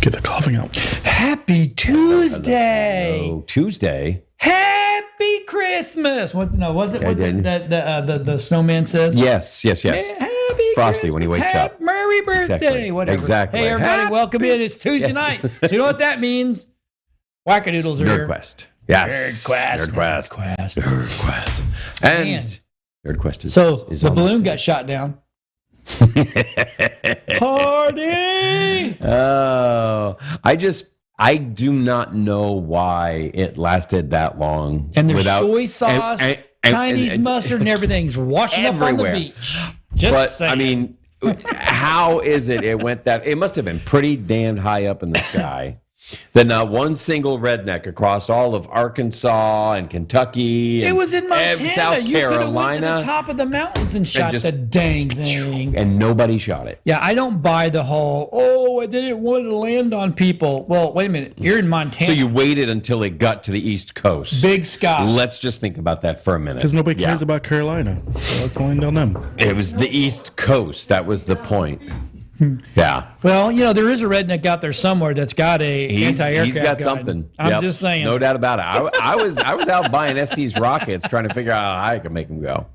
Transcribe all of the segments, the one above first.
Get the coughing out. Happy Tuesday. Hello. Tuesday. Happy Christmas. What? No, was it what the snowman says? Yes. Happy Frosty Christmas. when he wakes up. Merry birthday. Exactly. Whatever. Exactly. Hey, everybody, Happy- welcome in. It's Tuesday Yes. night. So you know what that means? Wackadoodles are here. NerdQuest. Yes. NerdQuest. And NerdQuest is So is the on balloon got shot down. Party! Oh, I do not know why it lasted that long. And there's soy sauce, Chinese mustard, and everything's washing everywhere. up on the beach. But saying. I mean, how is it? It went that. It must have been pretty damned high up in the sky. That not one single redneck across all of Arkansas and Kentucky. It was in Montana. South You could have went to Carolina. the top of the mountains and shot just- the dang thing. And nobody shot it. Yeah, I don't buy the whole, they didn't want to land on people. Well, wait a minute. You're in Montana. So you waited until it got to the East Coast. Big sky. Let's just think about that for a minute. Because nobody cares about Carolina. So let's land on them. It was the East Coast. That was the point. Yeah. Well, you know, there is a redneck out there somewhere that's got a anti-aircraft He's got gun. something. I'm Yep. just saying. No doubt about it. I was out buying ST's rockets trying to figure out how I could make them go.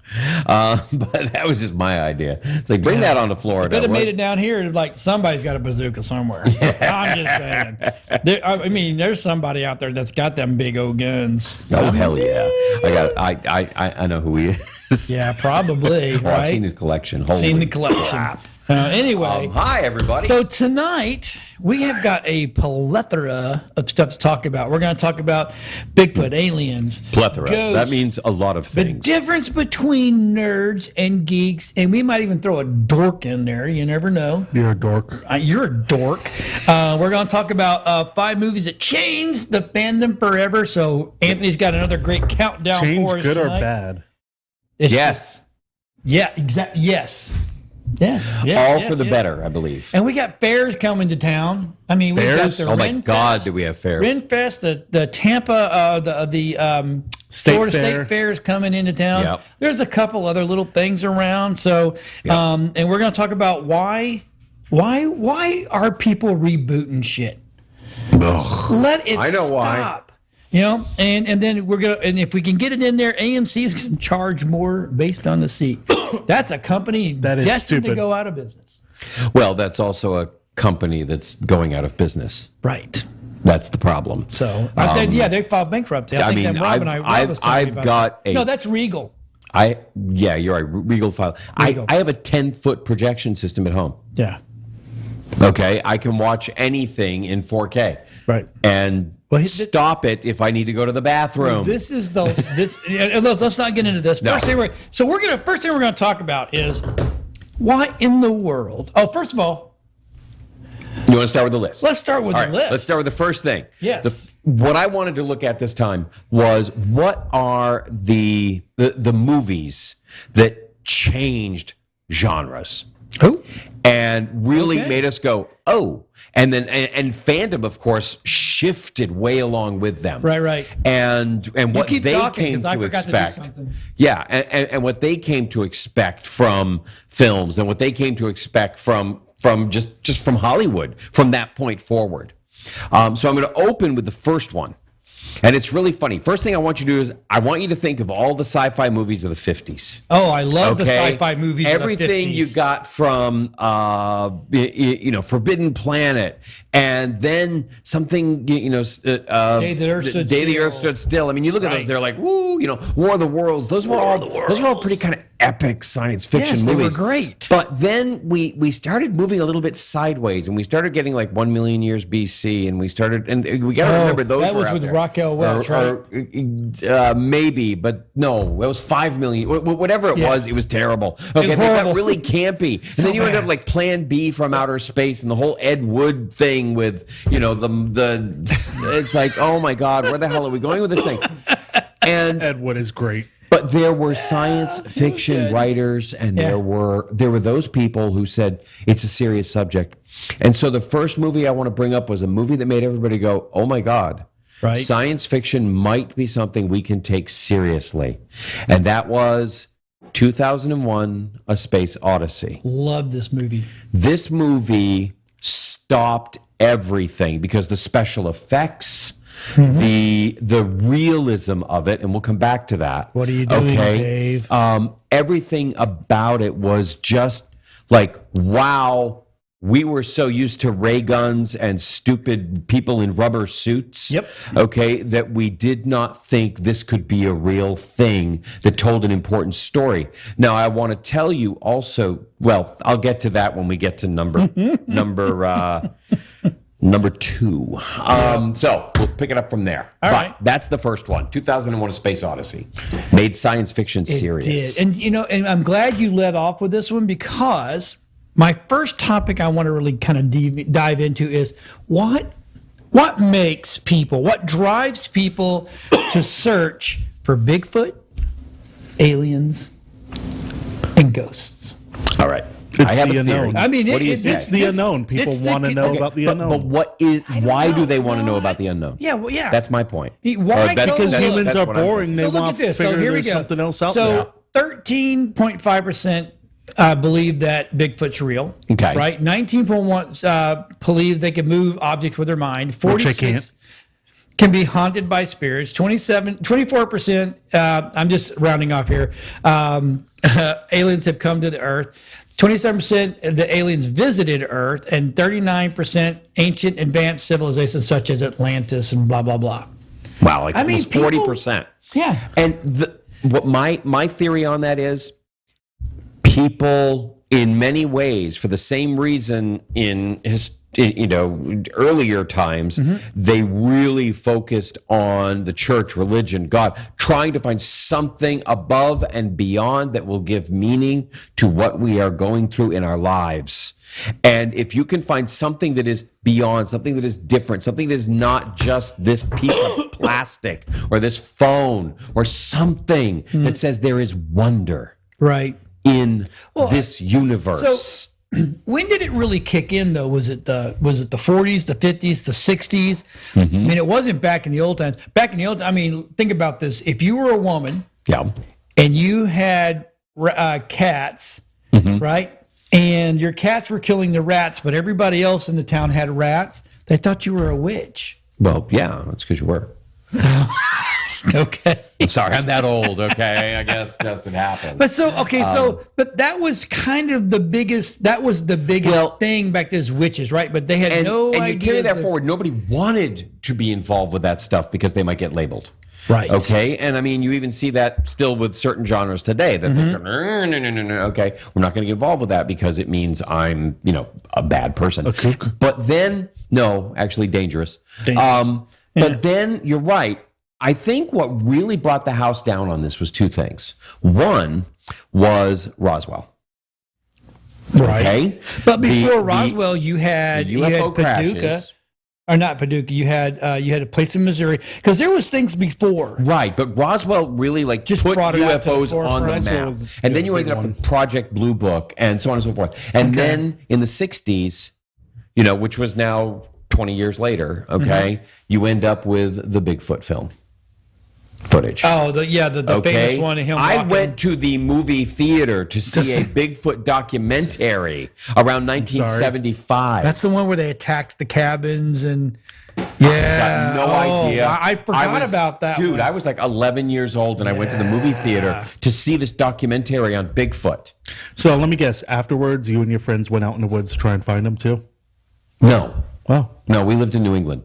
But that was just my idea. It's like, bring that on to Florida. Could have What- made it down here. Like somebody's got a bazooka somewhere. I'm just saying. I mean, there's somebody out there that's got them big old guns. Oh, hell yeah. I know who he is. Yeah, probably. Well, right? I've seen his collection. Holy Seen the collection. crap. Anyway, Hi, everybody. so tonight we have got a plethora of stuff to talk about. We're going to talk about Bigfoot, aliens, Plethora. ghosts, That means a lot of the things. difference between nerds and geeks, and we might even throw a dork in there. You never know. You're a dork. You're a dork. We're going to talk about 5 movies that changed the fandom forever. So Anthony's got another great countdown for Change us good or tonight. bad? It's Yes. Yeah, exactly. Yes. All for the better, I believe. And we got fairs coming to town. I mean, we got Fairs? the Oh, my Ren God, Fest, do we have fairs. Renfest, the Tampa, the State Florida Fair. State Fair is coming into town. Yep. There's a couple other little things around. So, and we're going to talk about why are people rebooting shit? Ugh. Let it I know why. stop. You know, and then we're gonna, and if we can get it in there, AMC is going to charge more based on the seat. That's a company That is destined to stupid. go out of business. Well, that's also a company that's going out of business. Right. That's the problem. So, they filed bankruptcy. I think mean, that Rob and Rob was telling me I've about got that. a- No, that's Regal. Yeah, you're right. Regal file. Regal. I have a 10-foot projection system at home. Yeah. Okay, I can watch anything in 4K. Right. And Well, stop it if I need to go to the bathroom. This is let's not get into this. No. First thing we're going to talk about is why in the world. Oh, first of all, You want to start with the list? let's start with All the right, list. let's start with the first thing. Yes. What I wanted to look at this time was what are the movies that changed genres Oh. and really Okay. made us go, oh. And then and fandom, of course, shifted way along with them. Right. And what keep they talking, came 'cause I to forgot to do expect. something. Yeah, and what they came to expect from films and what they came to expect from just from Hollywood from that point forward. So I'm going to open with the first one. And it's really funny. First thing I want you to do is I want you to think of all the sci-fi movies of the 50s. Oh, I love the Okay? sci-fi movies. Everything of the 50s. you got from, Forbidden Planet, and then something, Day the Earth Stood Still. I mean, you look at Right. those; they're like, woo, War of the Worlds. Those were all pretty kind of epic science fiction Yes, they movies. were great. But then we started moving a little bit sideways, and we started getting like 1 million years BC, and we we got to remember those. that were was out with there. Raquel Welch, Maybe, but no, it was 5 million. Whatever it was terrible. Okay, they horrible. got really campy, and then you end up bad. like Plan B from outer space, and the whole Ed Wood thing with it's like, oh my God, where the hell are we going with this thing? And Ed Wood is great. but there were science fiction writers, and Yeah. there were those people who said it's a serious subject. And so the first movie I want to bring up was a movie that made everybody go, "Oh my God." Right. Science fiction might be something we can take seriously. And that was 2001: A Space Odyssey. Love this movie. This movie stopped everything because the special effects, the realism of it, and we'll come back to that. What are you doing, Dave? Everything about it was just like, wow. We were so used to ray guns and stupid people in rubber suits, okay, that we did not think this could be a real thing that told an important story. Now, I want to tell you also, well, I'll get to that when we get to number two. So we'll pick it up from there. All right. That's the first one, 2001: A Space Odyssey. Made science fiction serious. It did. And I'm glad you led off with this one because my first topic I want to really kind of dive into is what makes people, what drives people to search for Bigfoot, aliens, and ghosts. All right. It's the unknown. I mean, it's the unknown. People want to know about the unknown. But why do they want to know about the unknown? Yeah, well, yeah. That's my point. Why? Because humans are boring. They so look want at to this. figure So here we there's go. something else out there. So 13.5% believe that Bigfoot's real. Okay. Right? 19.1 believe they can move objects with their mind. Which I 46 can be haunted by spirits. 24%, I'm just rounding off here, aliens have come to the Earth. 27% of the aliens visited Earth, and 39% ancient advanced civilizations such as Atlantis and blah, blah, blah. Wow, like I mean, almost 40%. Yeah. And what my theory on that is, people in many ways, for the same reason in earlier times, they really focused on the church, religion, God, trying to find something above and beyond that will give meaning to what we are going through in our lives. And if you can find something that is beyond, something that is different, something that is not just this piece of plastic or this phone or something that says there is wonder Right. in this universe. So when did it really kick in, though? Was it the 40s, the 50s, the 60s? I mean, it wasn't back in the old times. Back in the old times, I mean, think about this. If you were a woman and you had cats, right? And your cats were killing the rats, but everybody else in the town had rats, they thought you were a witch. Well, yeah, that's because you were. Okay. I'm sorry, I'm that old, okay? I guess just it happened. But but that was kind of the biggest, thing back then is witches, right? But they had no idea. And you carry that forward. Nobody wanted to be involved with that stuff because they might get labeled. Right. Okay. And I mean, you even see that still with certain genres today. That they go, no. Okay, we're not going to get involved with that because it means I'm, a bad person. A kook. But then, no, actually dangerous. But then you're right. I think what really brought the house down on this was two things. One was Roswell. Right. Okay. But before Roswell, you had UFO Paducah. crashes. Or not Paducah. You had a place in Missouri because there was things before. Right, but Roswell really just put brought it out to the UFOs on the forefront. map. Was, And then you big ended up one. with Project Blue Book and so on and so forth. And then in the 60s, which was now 20 years later, you end up with the Bigfoot film footage. Oh, the famous one of him I walking. went to the movie theater to see a Bigfoot documentary around 1975. That's the one where they attacked the cabins and Got no idea. I forgot about that Dude, one. I was like 11 years old and I went to the movie theater to see this documentary on Bigfoot. So let me guess. Afterwards, you and your friends went out in the woods to try and find him too? No. Wow. No, we lived in New England.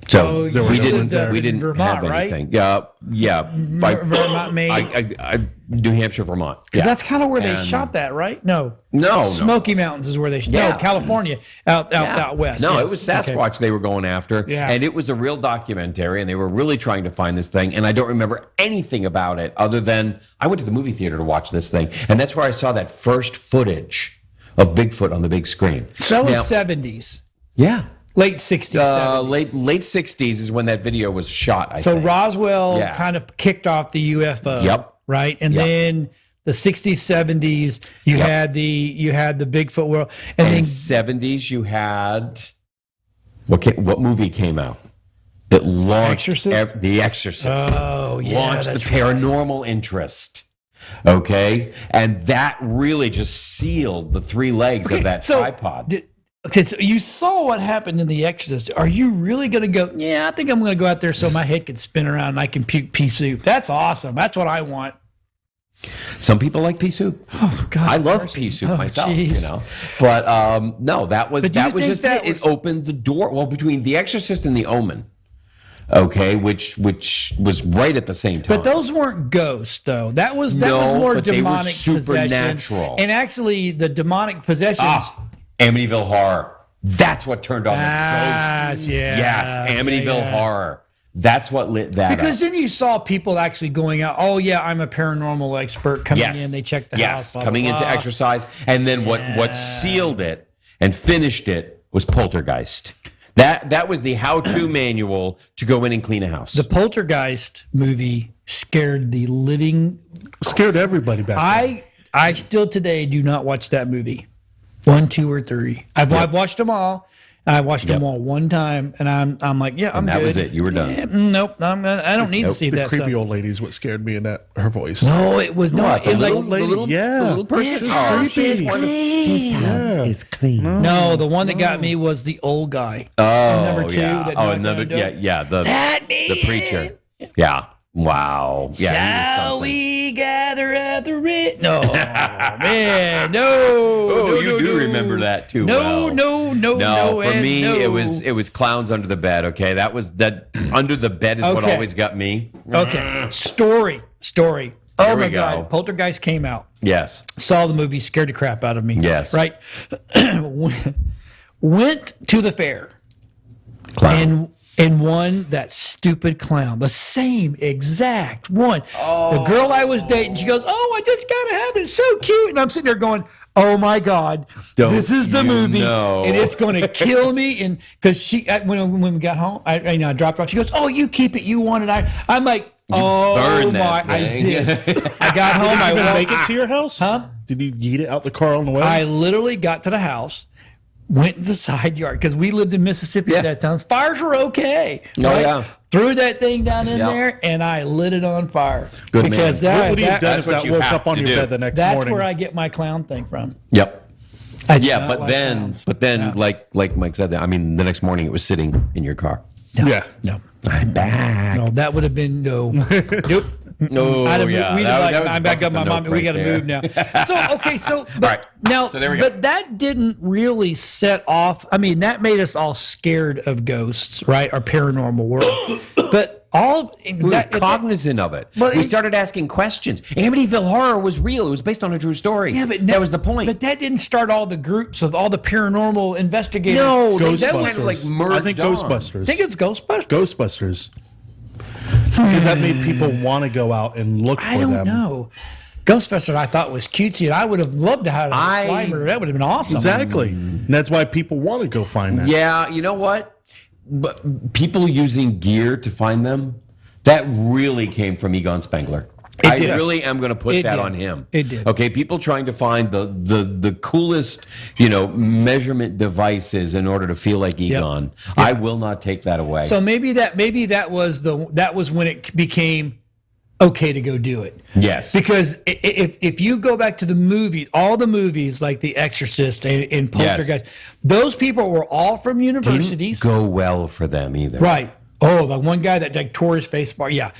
So you we lived didn't in Vermont, have right? anything. Yeah. Vermont, Maine. New Hampshire, Vermont. Because that's kind of where they And- shot that, right? No. No. Smoky Mountains is where they shot. Yeah. No, California, out west. No, yes. it was Sasquatch they were going after. Yeah. And it was a real documentary, and they were really trying to find this thing. And I don't remember anything about it other than I went to the movie theater to watch this thing. And that's where I saw that first footage of Bigfoot on the big screen. So it Now- was 70s. Yeah. Late 60s, 70s. Late 60s is when that video was shot, I So think. Roswell kind of kicked off the UFO. Yep. Right? And Yep. then the 60s, 70s, you had the Bigfoot world. And In then 70s, you had... What movie came out that launched... Exorcist? The Exorcist. Oh, yeah, launched the that's paranormal interest. Okay? And that really just sealed the three legs of that tripod. Okay, so you saw what happened in The Exorcist. Are you really going to go, yeah, I think I'm going to go out there so my head can spin around and I can puke pea soup? That's awesome. That's what I want. Some people like pea soup. Oh, God. I love pea soup myself, you know. But no, that was just it. It opened the door. Well, between The Exorcist and The Omen, okay, which was right at the same time. But those weren't ghosts, though. That was more but demonic they were supernatural. possession. And actually, the demonic possessions. Amityville Horror. That's what turned on the ghost. Yeah. Yes, Amityville Horror. That's what lit that because up. Then you saw people actually going out, oh, yeah, I'm a paranormal expert coming in. They checked the house. Yes, coming in to exercise. And then what sealed it and finished it was Poltergeist. That was the how-to manual to go in and clean a house. The Poltergeist movie scared everybody back then. I still today do not watch that movie. 1, 2, or 3. I've watched them all. I watched them all one time, and I'm like, yeah, I'm good. That was it. You were done. Yeah, nope, I don't need to see that. The creepy stuff. old lady is what scared me in her voice. No, it was not. The little person. This house is clean. No, the one that got me was the old guy. Number 2. Yeah. That knocked on the door. The preacher. Yeah. Wow. Yeah. Shall we gather at the No, man, no. You do remember that too. No. For me, it was clowns under the bed. Okay, that under the bed is what always got me. Okay, story. Oh my God, Poltergeist came out. Yes. Saw the movie, scared the crap out of me. Yes. Right. Went to the fair. Clown. And won that stupid clown, the same exact one. The girl I was dating, she goes, "Oh, I just gotta have it. It's so cute." And I'm sitting there going, "Oh my God, this is the movie, and it's going to kill me." And because when we got home, I dropped her off. She goes, "Oh, you keep it. You want it." I'm like, burned that my! thing. I did. I got home. Did you even make it to your house? Huh? Did you eat it out the car on the way? I literally got to the house. Went in the side yard because we lived in Mississippi at that time. Fires were okay. Yeah. Threw that thing down in there and I lit it on fire. Good because man. What would you have done if that woke up on your bed the next morning? That's where I get my clown thing from. Yep. But then, like Mike said, I mean, the next morning it was sitting in your car. No. I'm back. No, that would have been nope. No, I'm back up my mom. We got to move now. So there we go. But that didn't really set off. I mean, that made us all scared of ghosts, right? Our paranormal world. But we were cognizant of it. We started asking questions. Amityville Horror was real. It was based on a true story. Yeah, but that was the point. But that didn't start all the groups of all the paranormal investigators. No, Ghostbusters. that kind of like merged I think on. Ghostbusters. Think it's Ghostbusters? Ghostbusters. Because that made people want to go out and look for them. I don't know. Ghostbusters I thought was cutesy, and I would have loved to have a Slimer. That would have been awesome. Exactly. And that's why people want to go find that. Yeah, you know what? But people using gear to find them, that really came from Egon Spengler. I really am going to put that on him. It did. Okay, people trying to find the coolest, measurement devices in order to feel like Egon. Yep. I will not take that away. So maybe that was when it became okay to go do it. Yes. Because if you go back to the movie, all the movies like The Exorcist and Poltergeist, those people were all from universities. Didn't go well for them either. Right. Oh, the one guy that tore his face apart. Yeah.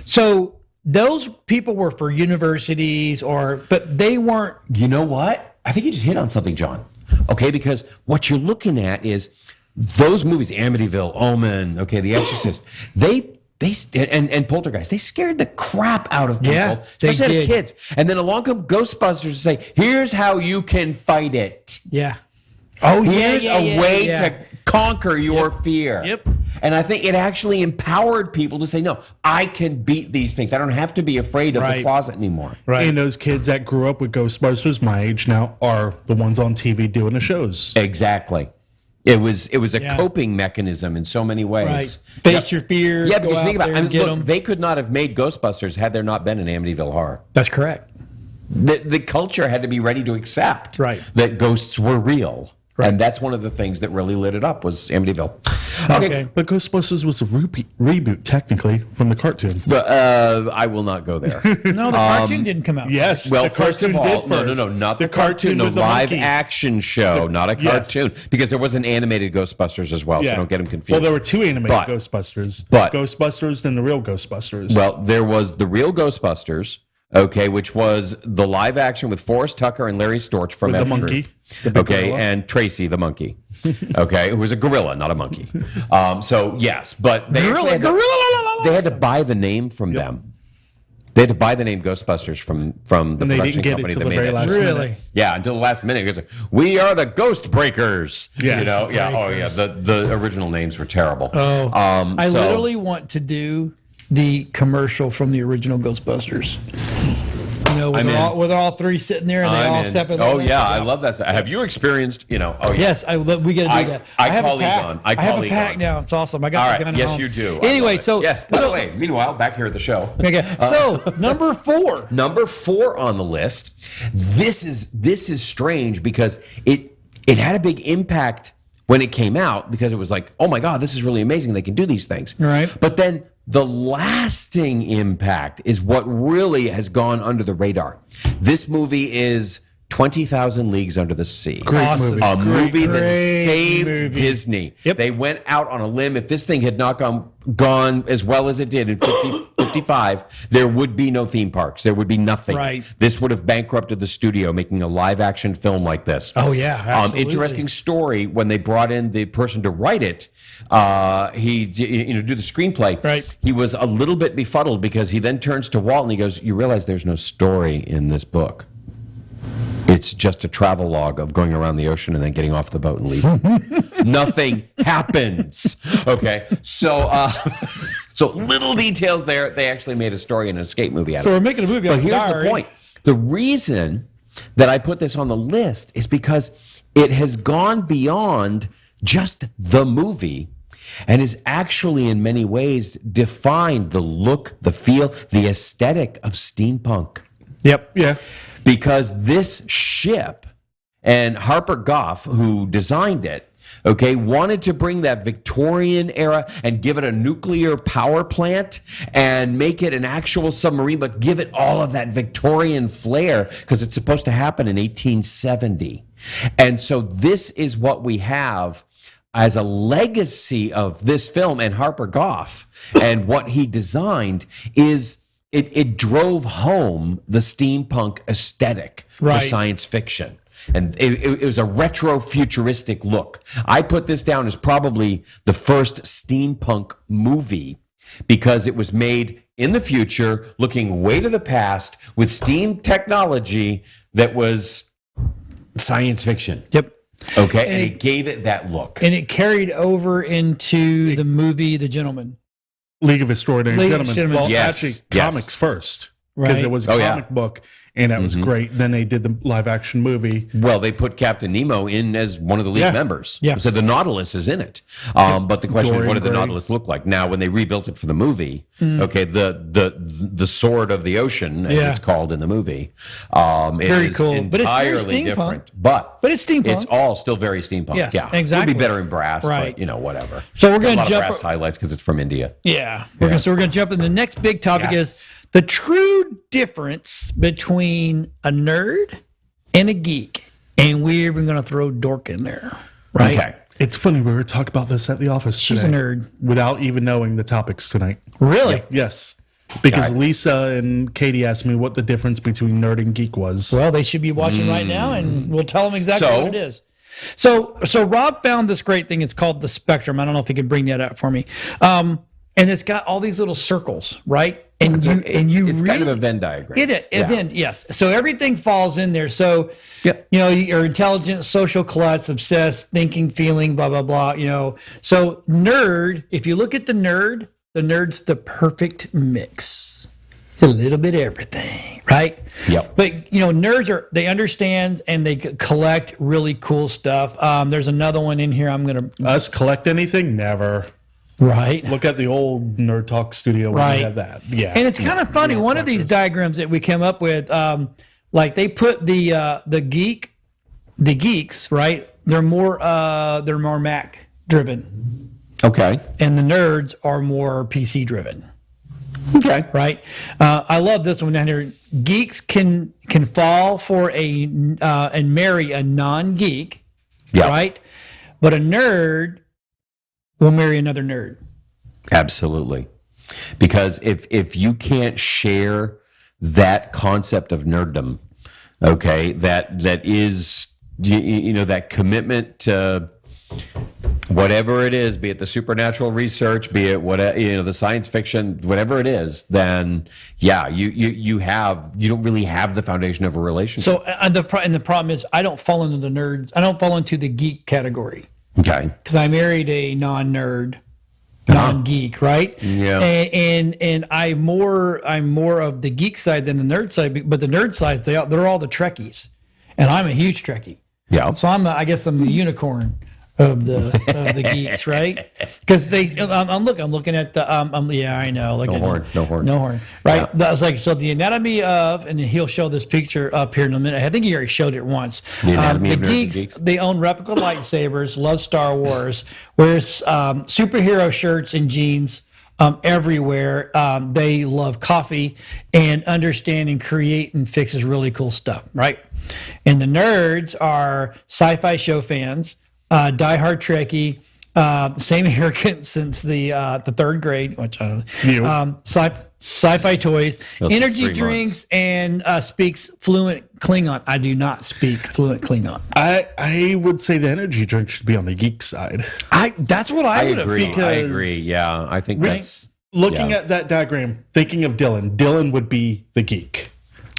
So those people were for universities but they weren't. You know what? I think you just hit on something, John. Okay, because what you're looking at is those movies, Amityville, Omen, okay, The Exorcist, and Poltergeist, they scared the crap out of people, especially the kids. And then along come Ghostbusters to say, here's how you can fight it. Yeah. Oh, here's a way to conquer your fear. Yep. And I think it actually empowered people to say, no, I can beat these things. I don't have to be afraid of the closet anymore. Right. And those kids that grew up with Ghostbusters, my age now, are the ones on TV doing the shows. Exactly. It was a coping mechanism in so many ways. Right. Face your fears. Yeah, because think about it. Look, they could not have made Ghostbusters had there not been an Amityville Horror. That's correct. The culture had to be ready to accept that ghosts were real. Right. And that's one of the things that really lit it up was Amityville. Okay. But Ghostbusters was a reboot, technically, from the cartoon. But I will not go there. No, the cartoon didn't come out. Yes. Well, the first of cartoon all, did first. no, not the cartoon, the with the live monkey. action show, not a Yes. cartoon, because there was an animated Ghostbusters as well, so don't get them confused. Well, there were two animated But- Ghostbusters. but- Ghostbusters and the real Ghostbusters. Well, there was the real Ghostbusters, okay, which was the live action with Forrest Tucker and Larry Storch from With the F monkey, Troop. the big Okay, gorilla. and Tracy the monkey, okay, who was a gorilla, not a monkey. So yes, but they actually had to, they had to buy the name from them. They had to buy the name Ghostbusters from the And they production didn't get company it till that the made very that last show. minute. Really? Yeah, until the last minute. It was like, we are the Ghost Breakers. Yeah. You know, yeah. Oh, yeah. The original names were terrible. Oh, I so- literally want to do the commercial from the original Ghostbusters. You know, where they're all three sitting there and they all step in. Oh yeah, I love that. Have you experienced? You know. Oh yeah. Yes, we got to do that. I have call a pack. Egon. I have a pack Egon. now. It's awesome. I got All the right. gun at Yes, home. you do. I Anyway, love it. so yes. By the way, meanwhile, back here at the show. Okay, so number 4. Number 4 on the list. This is strange because it had a big impact when it came out because it was like, oh my God, this is really amazing. They can do these things. Right. But then the lasting impact is what really has gone under the radar. This movie is 20,000 Leagues Under the Sea. Great Awesome. movie. A movie that great saved movie. Disney. Yep. They went out on a limb. If this thing had not gone as well as it did in 55, there would be no theme parks. There would be nothing. Right. This would have bankrupted the studio making a live action film like this. Oh, yeah, absolutely. Interesting story. When they brought in the person to write it, he do the screenplay. Right. He was a little bit befuddled because he then turns to Walt and he goes, "You realize there's no story in this book. It's just a travel log of going around the ocean and then getting off the boat and leaving. Nothing happens." Okay, so so little details there. They actually made a story and an escape movie out So of it. we're making a movie out But of here's Diary. the point. The reason that I put this on the list is because it has gone beyond just the movie and is actually in many ways defined the look, the feel, the aesthetic of steampunk. Yep. Yeah. Because this ship and Harper Goff, who designed it, okay, wanted to bring that Victorian era and give it a nuclear power plant and make it an actual submarine, but give it all of that Victorian flair because it's supposed to happen in 1870. And so this is what we have as a legacy of this film and Harper Goff and what he designed is it drove home the steampunk aesthetic for Right. science fiction. And it was a retro futuristic look. I put this down as probably the first steampunk movie because it was made in the future, looking way to the past with steam technology that was science fiction. Yep. Okay, and it gave it that look. And it carried over into the movie The Gentleman. League of Extraordinary League of Gentlemen. Gentlemen. Well, Yes, actually, yes. comics first. Because Right. it was a Oh, yeah. comic book, and that was great. Then they did the live action movie. Well, they put Captain Nemo in as one of the lead Yeah. members. Yeah. So the Nautilus is in it. But the question is, Dorian what did the Gray. Nautilus look like? Now, when they rebuilt it for the movie, okay, the sword of the ocean, as Yeah. it's called in the movie, Very it is cool. But it's very entirely steampunk. different. But it's steampunk. It's all still very steampunk. Yes, yeah, exactly. It would be better in brass, Right. but whatever. So we're Got gonna a lot jump- of brass highlights because it's from India. Yeah. We're gonna jump in. The next big topic Yes. is the true difference between a nerd and a geek. And we're even going to throw dork in there. Right? Okay. It's funny, we were talking about this at the office She's today. a nerd. Without even knowing the topics tonight. Really? Yes. Because Got it. Lisa and Katie asked me what the difference between nerd and geek was. Well, they should be watching right now, and we'll tell them exactly So- what it is. So Rob found this great thing. It's called the Spectrum. I don't know if he can bring that up for me. And it's got all these little circles, right? And It's kind of a Venn diagram. Yes. So everything falls in there. So, you're intelligent, social, klutz, obsessed, thinking, feeling, blah, blah, blah, So nerd, if you look at the nerd's the perfect mix. A little bit of everything, right? Yep. But, nerds they understand and they collect really cool stuff. There's another one in here Us collect anything? Never. right? Look at the old Nerd Talk studio when Right. we had that. Yeah. And it's kind of funny. One of these diagrams that we came up with, like they put the geeks, right? They're more Mac driven. Okay. and the nerds are more PC driven. Okay. Right. I love this one down here. Geeks can fall for and marry a non-geek. Yeah. Right. But a nerd will marry another nerd. Absolutely. Because if you can't share that concept of nerddom, okay, that is, you know, that commitment to whatever it is, be it the supernatural research, be it what, you know, the science fiction, whatever it is, then yeah, you don't really have the foundation of a relationship. So and the problem is I don't fall into the nerds. I don't fall into the geek category. Okay. Because I married a non-nerd, non-geek, right? Yeah. And I'm more of the geek side than the nerd side. But the nerd side, they're all the Trekkies, and I'm a huge Trekkie. Yeah. So I guess I'm the unicorn of the geeks, right? Because I'm looking at the yeah, I know. No horn, right? Yeah. That's like, so the anatomy of, and he'll show this picture up here in a minute. I think he already showed it once. The anatomy of nerds and geeks, they own replica lightsabers, love Star Wars, wears superhero shirts and jeans everywhere. They love coffee and understand and create and fixes really cool stuff, right? And the nerds are sci-fi show fans, diehard Trekkie, same haircut since the third grade, which I don't know. Sci-fi toys, energy drinks, and speaks fluent Klingon. I do not speak fluent Klingon. I would say the energy drink should be on the geek side. That's what I would agree. have. I agree. Yeah, I think that's looking at that diagram. Thinking of Dylan. Dylan would be the geek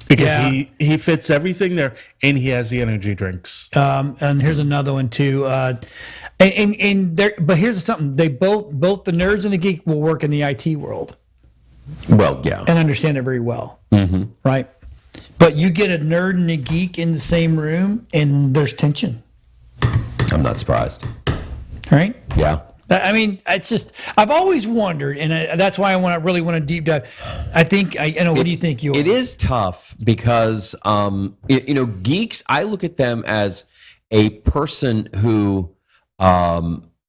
because he fits everything there, and he has the energy drinks. And here's another one too. And there, but here's something: they both the nerds and the geek will work in the IT world. Well, yeah, and understand it very well, right? But you get a nerd and a geek in the same room, and there's tension. I'm not surprised. Right? Yeah. I mean, it's just I've always wondered, and that's why I really want to deep dive. I think I know. What do you think? It is tough because you know, geeks. I look at them as a person who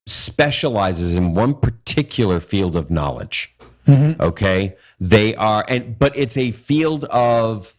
specializes in one particular field of knowledge. Okay, they are, but it's a field of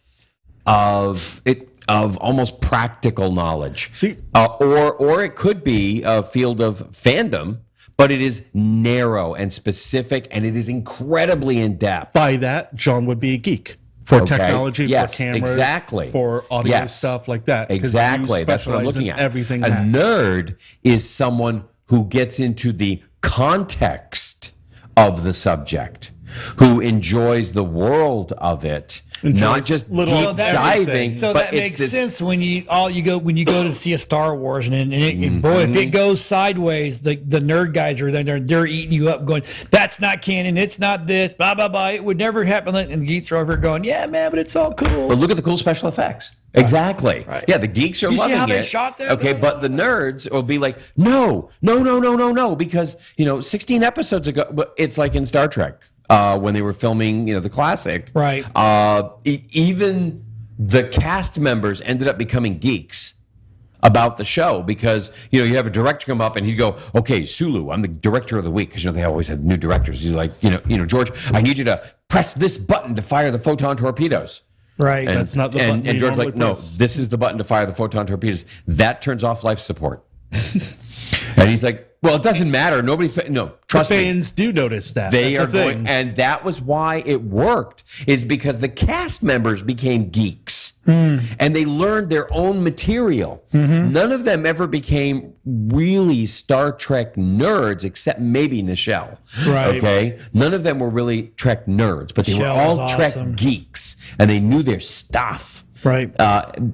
almost practical knowledge. See, or it could be a field of fandom, but it is narrow and specific, and it is incredibly in depth. By that, John would be a geek for technology, for cameras, exactly, for audio stuff like that. Exactly, that's what I'm looking at. Everything. A nerd is someone who gets into the context of the subject, who enjoys the world of it, not just deep diving. So but that makes sense when you go to see a Star Wars, and boy, if it goes sideways, the nerd guys are there, they're eating you up, going, "That's not canon, it's not this, blah blah blah, it would never happen." And the geeks are over here going, "Yeah, man, but it's all cool." But look at the cool special effects. Exactly. Right. Yeah, the geeks are You see loving how they it. shot that? Okay, but the nerds will be like, no, because 16 episodes ago, but it's like in Star Trek when they were filming, the classic. Right. Even the cast members ended up becoming geeks about the show because you have a director come up and he'd go, "Okay, Sulu, I'm the director of the week," because they always had new directors. He's like, George, I need you to press this button to fire the photon torpedoes. Right. That's not the button. And George's like, no, press. this is the button to fire the photon torpedoes. That turns off life support. And he's like, well, it doesn't matter. Trust me. Fans do notice that. They That's are a going, thing. and that was why it worked, is because the cast members became geeks and they learned their own material. None of them ever became really Star Trek nerds, except maybe Nichelle. Right. Okay, none of them were really Trek nerds, but they were Nichelle all was Trek awesome. geeks, and they knew their stuff. Right.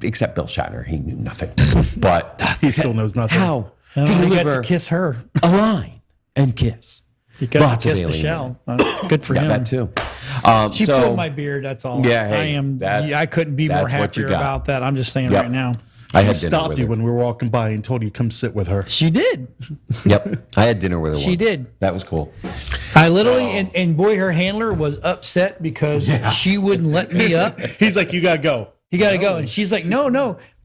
Except Bill Shatner, he knew nothing. But He still knows nothing. how You to got deliver to kiss her. a line and kiss. You got Lots to of kiss alien Michelle. Good for him. that too. She So- pulled my beard. That's all. Yeah, hey, I couldn't be more that's what you happier got. about that. I'm just saying Yep. right now. I She had dinner stopped with you her. when we were walking by and told you to come sit with her. She did. Yep, I had dinner with her. She once. did. That was cool. I literally and boy, her handler was upset because she wouldn't let me up. He's like, you gotta go. You got to go, and she's like, no.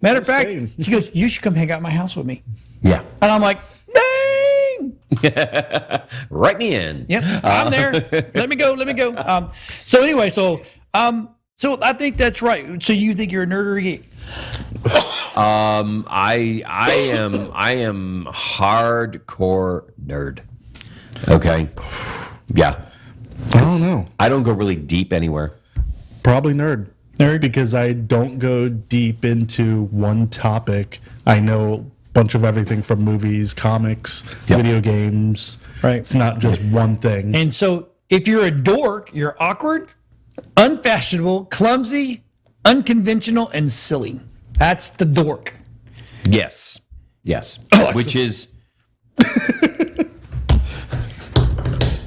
Matter of fact, staying. she goes, you should come hang out at my house with me. Yeah. And I'm like, dang. Ding. Write me in. Yep, I'm there. Let me go. So anyway, so I think that's right. So you think you're a nerd or a geek? I am hardcore nerd. Okay. Yeah. I don't know. I don't go really deep anywhere. Probably nerd. Because I don't go deep into one topic. I know a bunch of everything from movies, comics, video games. Right. It's not just one thing. And so if you're a dork, you're awkward, unfashionable, clumsy, unconventional, and silly. That's the dork. Yes. Alexis. Which is...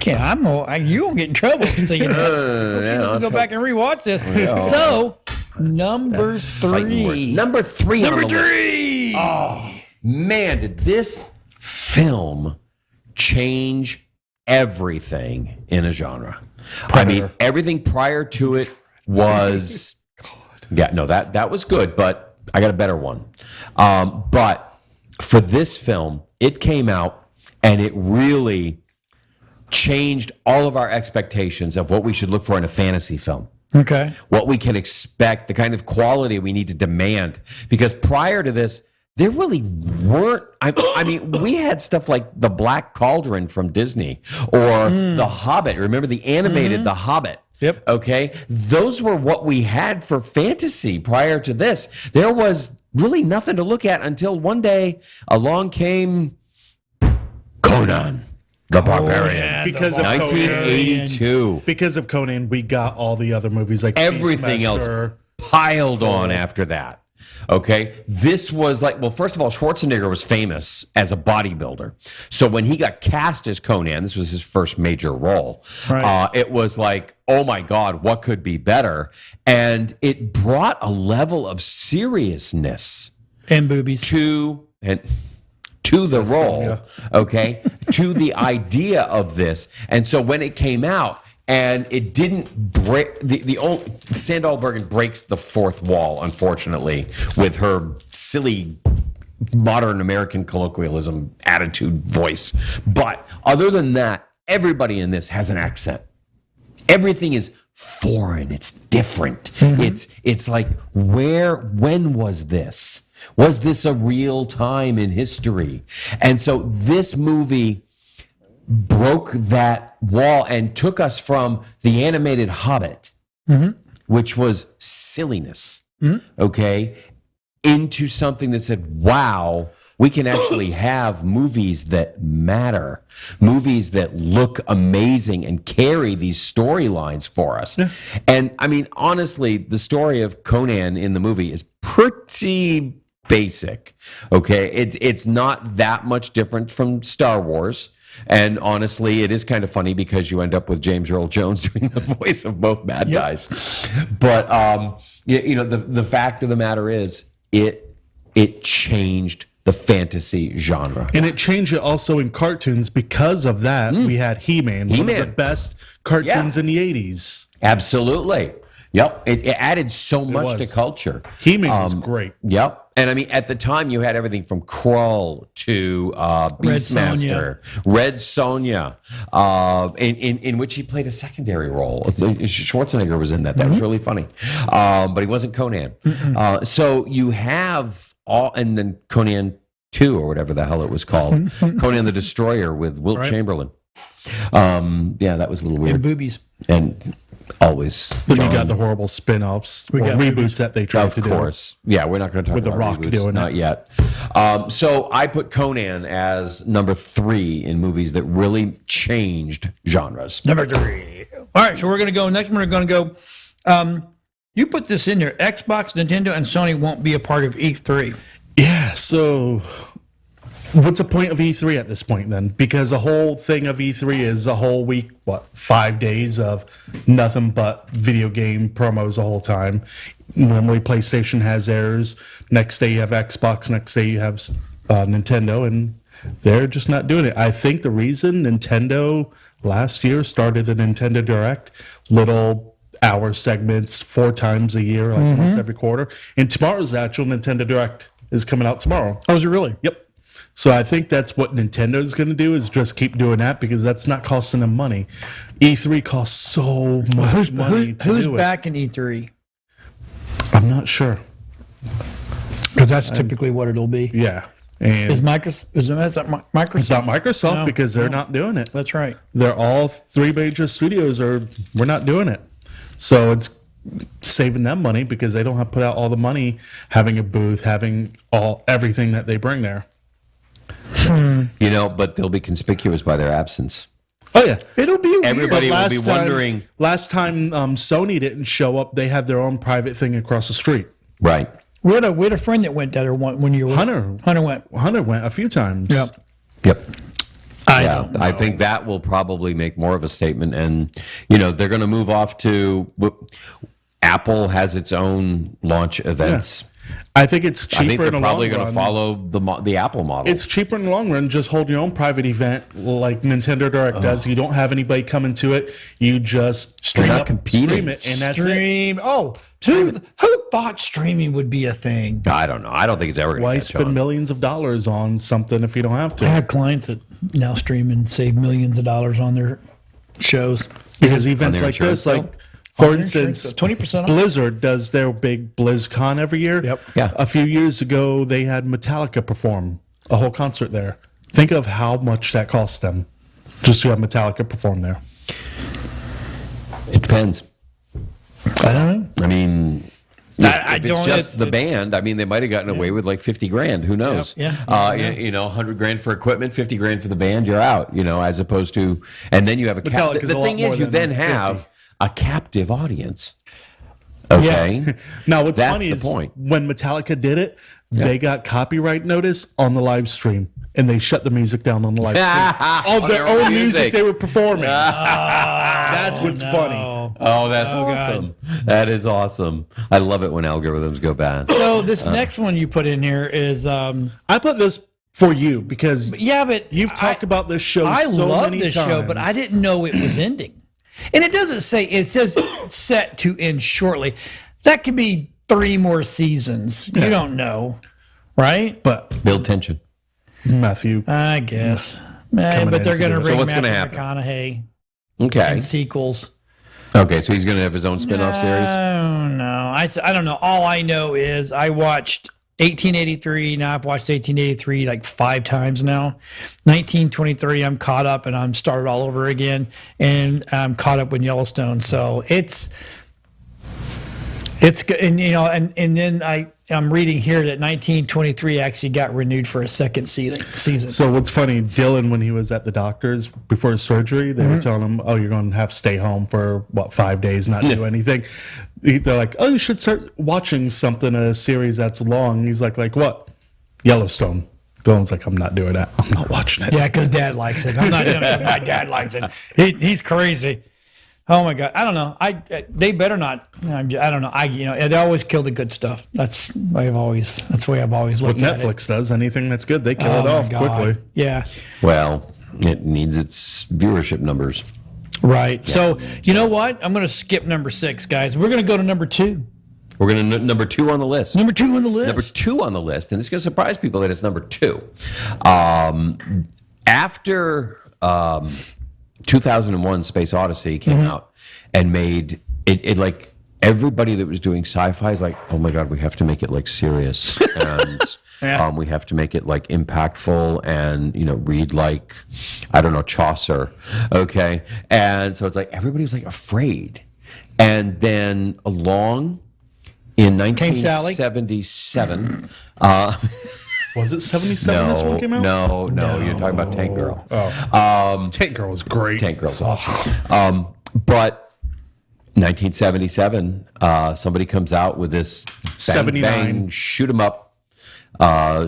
You won't get in trouble for saying that. Let's go back and rewatch this. So, number three. Number three. Number three. Oh, man, did this film change everything in a genre? Predator. I mean, everything prior to it was... Yeah, no, that was good, but I got a better one. But for this film, it came out and it really changed all of our expectations of what we should look for in a fantasy film. Okay. What we can expect, the kind of quality we need to demand. Because prior to this, there really weren't. I mean, we had stuff like The Black Cauldron from Disney or The Hobbit. Remember the animated The Hobbit? Yep. Okay. Those were what we had for fantasy prior to this. There was really nothing to look at until one day along came Conan the Barbarian. Because of 1982. Because of Conan, we got all the other movies like Everything else piled on after that. Okay. This was like, well, first of all, Schwarzenegger was famous as a bodybuilder. So when he got cast as Conan, this was his first major role. Right. It was like, oh my God, what could be better? And it brought a level of seriousness And boobies. to the role, okay, to the idea of this. And so when it came out and it didn't break, the old Sandahl Bergen breaks the fourth wall, unfortunately, with her silly modern American colloquialism attitude voice. But other than that, everybody in this has an accent. Everything is foreign. It's different. It's like, when was this? Was this a real time in history? And so this movie broke that wall and took us from the animated Hobbit, which was silliness, okay, into something that said, wow, we can actually have movies that matter, movies that look amazing and carry these storylines for us. And I mean, honestly, the story of Conan in the movie is pretty basic. Okay, it's not that much different from Star Wars. And honestly, it is kind of funny because you end up with James Earl Jones doing the voice of both bad guys. But the fact of the matter is, it changed the fantasy genre. And it changed it also in cartoons. Because of that, we had He-Man, one of the best cartoons in the 80s. Absolutely. Yep. It added so much to culture. He-Man was great. Yep. And I mean, at the time, you had everything from Krull to Beastmaster, Red Sonja, in which he played a secondary role. Schwarzenegger was in that. That was really funny. But he wasn't Conan. So you have all, and then Conan 2 or whatever the hell it was called, Conan the Destroyer with Wilt Chamberlain. That was a little weird. And boobies. And always. Then you got the horrible spin-offs or reboots that they tried to do. Of course. Yeah, we're not going to talk with about The Rock reboots. doing Not yet. So I put Conan as number 3 in movies that really changed genres. Number 3. All right, so we're going to go. Next one, we're going to go. You put this in there. Xbox, Nintendo, and Sony won't be a part of E3. Yeah, so what's the point of E3 at this point then? Because the whole thing of E3 is a whole week, 5 days of nothing but video game promos the whole time. Normally PlayStation has theirs. Next day you have Xbox. Next day you have Nintendo, and they're just not doing it. I think the reason Nintendo last year started the Nintendo Direct, little hour segments 4 times a year, once every quarter. And tomorrow's actual Nintendo Direct is coming out tomorrow. Oh, is it really? Yep. So I think that's what Nintendo's going to do, is just keep doing that, because that's not costing them money. E3 costs so much money to who's do it. back in E3? I'm not sure. Because that's typically what it'll be. Yeah. And Is Microsoft? Is that Microsoft? it's not Microsoft, No, because they're no. not doing it. That's right. They're all 3 major studios we're not doing it. So it's saving them money, because they don't have to put out all the money having a booth, having everything that they bring there. But they'll be conspicuous by their absence. Oh yeah, It'll be weird. Everybody will be wondering. Last time Sony didn't show up, they had their own private thing across the street. Right. We had a friend that went there when you were Hunter went. Hunter went a few times. Yep. I I think that will probably make more of a statement, and they're going to move off to. Apple has its own launch events. I think it's cheaper. I think they're in the probably long going to run. follow the Apple model. It's cheaper in the long run. Just hold your own private event like Nintendo Direct does. You don't have anybody coming to it. You just They're not competing. stream it, and that's it. Stream. Oh, who thought streaming would be a thing? I don't know. I don't think it's ever going Why to catch spend on. millions of dollars on something if you don't have I to? have clients that now stream and save millions of dollars on their shows. Because events their like this, insurance like for On their insurance, instance, 20% off. Blizzard does their big BlizzCon every year. Yep. Yeah. A few years ago, they had Metallica perform a whole concert there. Think of how much that cost them just to have Metallica perform there. It depends. I don't know. I mean, I if it's don't- just it's- the band, I mean, they might have gotten away with like 50 grand. Who knows? Yeah. 100 grand for equipment, 50 grand for the band. You're out. As opposed to, and then you have a Metallica's the a thing lot more is, you than then 50. have a captive audience. Okay. Now, what's That's funny the is point. when Metallica did it, they got copyright notice on the live stream, and they shut the music down on the live stream. Of their own music they were performing. That's what's funny. Oh, that's Oh, God. awesome. That is awesome. I love it when algorithms go bad. So this next one you put in here is I put this for you because but you've talked about this show I so love many this times. show, but I didn't know it was ending. And it doesn't say, it says set to end shortly. That could be 3 more seasons. You don't know, right? But Build tension. Matthew, I guess. Man, but they're into going to this. bring So what's gonna Matthew happen? McConaughey Okay. and sequels. Okay, so he's going to have his own spin-off series? Oh, no. I don't know. All I know is I watched 1883. Now I've watched 1883 like 5 times now. 1923, I'm caught up and I'm started all over again. And I'm caught up with Yellowstone. So it's good. And, and then I'm reading here that 1923 actually got renewed for a second season. so what's funny, Dylan, when he was at the doctor's before his surgery, they were telling him, oh, you're going to have to stay home for, 5 days, not do anything. They're like, oh, you should start watching something, a series that's long. He's like what? Yellowstone. Dylan's like, I'm not doing that. I'm not watching it. Yeah, because Dad likes it. I'm not doing it. My dad likes it. He's crazy. Oh my God, I don't know. They better not. I don't know. They always kill the good stuff. That's the way I've always What looked at it. Netflix does, anything that's good, they kill Oh it my off God. quickly. Yeah, Well, it needs its viewership numbers. right. So you know what? I'm going to skip number 6, guys. We're going to go to number 2. We're going to number 2 on the list. Number 2 on the list. Number 2 on the list, and it's going to surprise people that it's number 2. After 2001 Space Odyssey came out and made it like everybody that was doing sci-fi is like, oh my God, we have to make it like serious. And we have to make it like impactful and, read like, I don't know, Chaucer. Okay. And so it's like everybody was like afraid. And then along in Came Sally? 1977, Was it 77 this one came out? no, you're talking about Tank Girl. Tank Girl was great. Tank Girl's awesome. But 1977, somebody comes out with this bang, 79. bang, shoot 'em up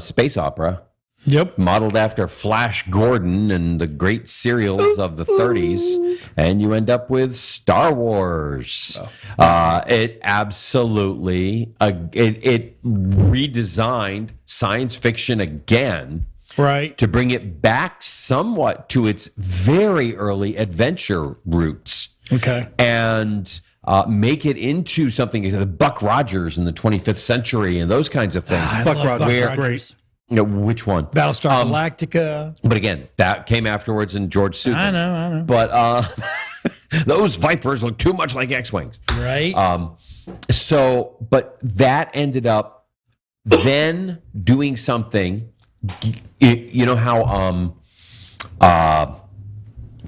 space opera Yep. modeled after Flash Gordon and the great serials of the 30s, and you end up with Star Wars. It absolutely it redesigned science fiction again Right. to bring it back somewhat to its very early adventure roots. Okay. And make it into something, the Buck Rogers in the 25th century and those kinds of things. Buck Rogers, Where- great. Which one? Battlestar Galactica. But again, that came afterwards, and George sued them. I know. But those Vipers look too much like X-Wings. Right. But that ended up then doing something. You know how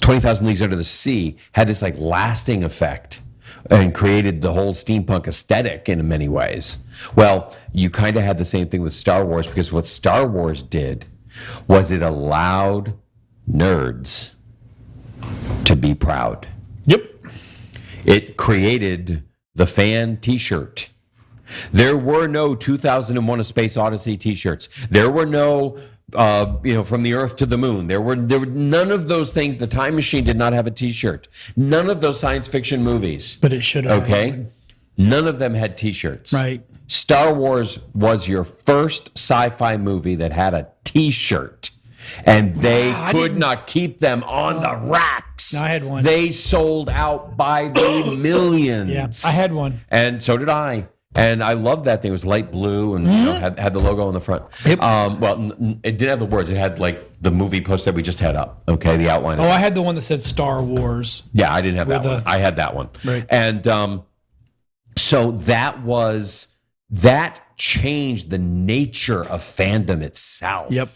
20,000 Leagues Under the Sea had this like lasting effect and created the whole steampunk aesthetic in many ways. Well, you kind of had the same thing with Star Wars, because what Star Wars did was it allowed nerds to be proud. Yep. It created the fan t-shirt. There were no 2001: A Space Odyssey t-shirts. There were no from the Earth to the Moon. There were none of those things. The Time Machine did not have a t-shirt. None of those science fiction movies. But it should have. Okay? None of them had t-shirts. Right. Star Wars was your first sci-fi movie that had a t-shirt. And they could not keep them on the racks. No, I had one. They sold out by the millions. Yeah, I had one. And so did I. And I loved that thing. It was light blue and had the logo on the front. Yep. It didn't have the words. It had like the movie poster we just had up. Okay, the outline. I had the one that said Star Wars. Yeah, I didn't have that one. I had that one. Right. And so that changed the nature of fandom itself. Yep.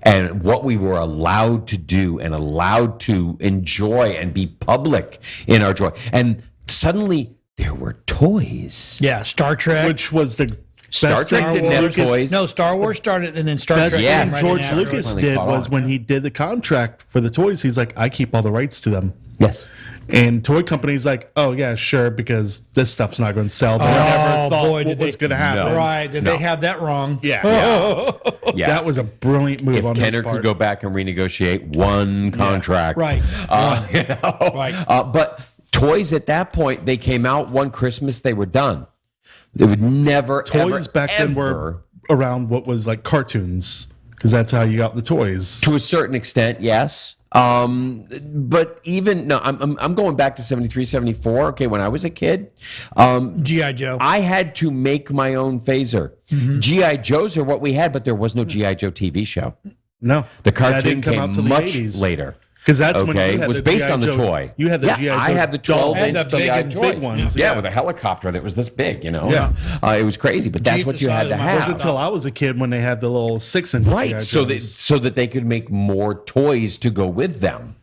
And what we were allowed to do and allowed to enjoy and be public in our joy. And suddenly there were toys. Yeah, Star Trek. Which was the Star best Trek thing didn't have toys. No, Star Wars started and then Star Best Trek. Yes. thing came right George in Lucas afterwards. did caught was on. when he did the contract for the toys, he's like, I keep all the rights to them. Yes. And toy companies like, oh yeah, sure, because this stuff's not going to sell. But I never thought what was going to happen. Right, did they have that wrong? Yeah. Yeah. That was a brilliant move If on Kenner his part. could go back and renegotiate one contract. Right. Right. But toys at that point, they came out one Christmas, they were done. They would never, Toys back then were around what was like cartoons, because that's how you got the toys. to a certain extent, yes. But even no, I'm going back to 73, 74. Okay, when I was a kid, G.I. Joe. I had to make my own phaser. G.I. Joes are what we had, but there was no G.I. Joe TV show. No, The that cartoon didn't come out came till the much 80s. later. Because that's when Okay, you it had was the based G.I. on the Joe- toy. You had the Yeah, G.I. Joe I had the doll. 12 And the inch big G.I. and toys. thick ones, Yeah, yeah. with a helicopter that was this big, you know. Yeah. It was crazy, but that's Jeep what the you had size to of my It wasn't have. until I was a kid when they had the little 6-inch Right, G.I. so Joes. that they could make more toys to go with them.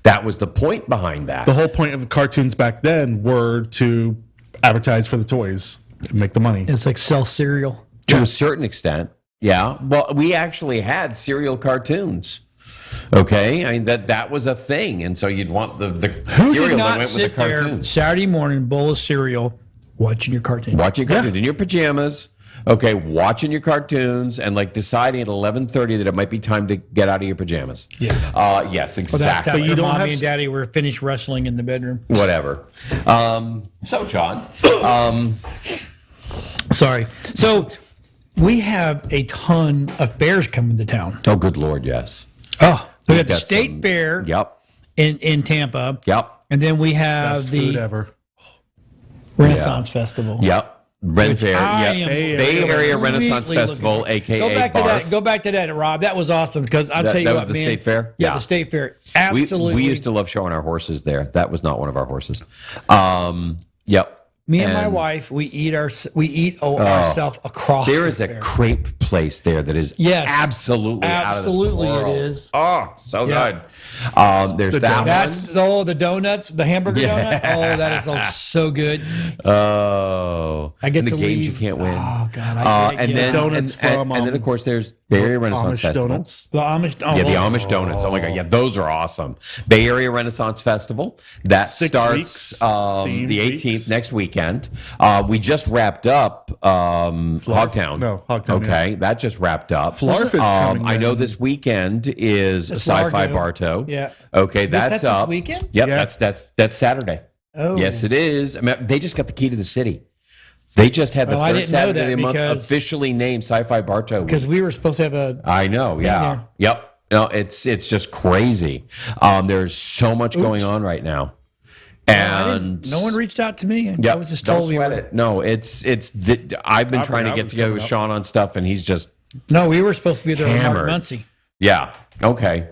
That was the point behind that. The whole point of cartoons back then were to advertise for the toys, make the money. It's like sell cereal. To a certain extent, yeah. Well, we actually had serial cartoons. Okay, I mean that was a thing, and so you'd want the Who cereal did that not went with the sit there cartoons. Saturday morning, bowl of cereal, watching your cartoon? Watching cartoons in your pajamas. Okay, watching your cartoons and like deciding at 11:30 that it might be time to get out of your pajamas. Yeah. Yes, Well, that's exactly. after you don't mommy have and daddy were finished wrestling in the bedroom. Whatever. So, John. Sorry. So we have a ton of fairs coming to town. Oh, good Lord, yes. Oh, we We've got the got state some- fair Yep. in Tampa. Yep. And then we have Best food the ever. Renaissance Festival. Yep. Ren Fair. I Yep. am Bay Area Renaissance completely Festival, looking for. aka Go back to BARF. that. Go back to that, Rob. That was awesome because I'll That- tell you that what, was the man. state fair? Yeah, Yeah. the state fair. We Absolutely. used to love showing our horses there. That was not one of our horses. Yep. Me and my wife, we eat ourselves across. There the is a fair. crepe place there that is Yes. absolutely Absolutely out of this world. it is. Oh, so Yeah. good. There's that That's the donuts, the hamburger Yeah. donut. Oh, that is so good. one. Oh, I get and to the games leave. you can't win. Oh God, I and then Donuts from, and then of course there's Bay Area Renaissance Amish Festival. donuts. the Amish. Oh, Yeah, the those- Amish donuts. Oh my God, yeah, those are awesome. Bay Area Renaissance Festival that 6 starts weeks, the themed 18th weeks. next weekend. We just wrapped up Hogtown. No, Hogtown, Okay, that just wrapped up. Flarf is coming I know then. this weekend is Sci-Fi Largo. Bartow. Yeah. Okay, That's that's this up. weekend? Yep, Yeah. that's Saturday. Oh. Yes, it is. I mean, they just got the key to the city. They just had the Well, I third didn't know Saturday that of the month because- officially named Sci-Fi Bartow. Week. Because we were supposed to have a. I know, yeah. there. Yep. No, it's just crazy. There's so much going on right now. And No one reached out to me. Yep, I was just don't told we sweat were. it. No, I've been trying to forgot get was together coming with up. Sean on stuff, and he's just No, we were supposed to be there with Mark Hammered. Muncy. Yeah. Okay.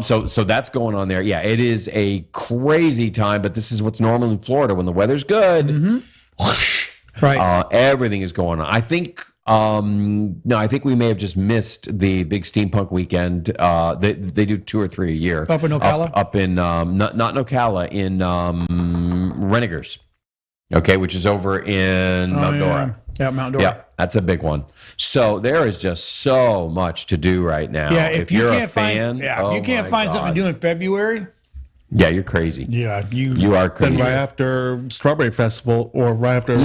So that's going on there. Yeah, it is a crazy time, but this is what's normal in Florida when the weather's good. Right. Everything is going on. I think. No, I think we may have just missed the big steampunk weekend. They do 2 or 3 a year. Up in Ocala? Up in not in Ocala, in Renegers. Okay, which is over in Mount Dora. Yeah, Mount Dora. Yeah, that's a big one. So there is just so much to do right now. Yeah, if you're a fan, if you can't find something to do in February. Yeah, you're crazy. Yeah, you are crazy. Then right after Strawberry Festival, or right after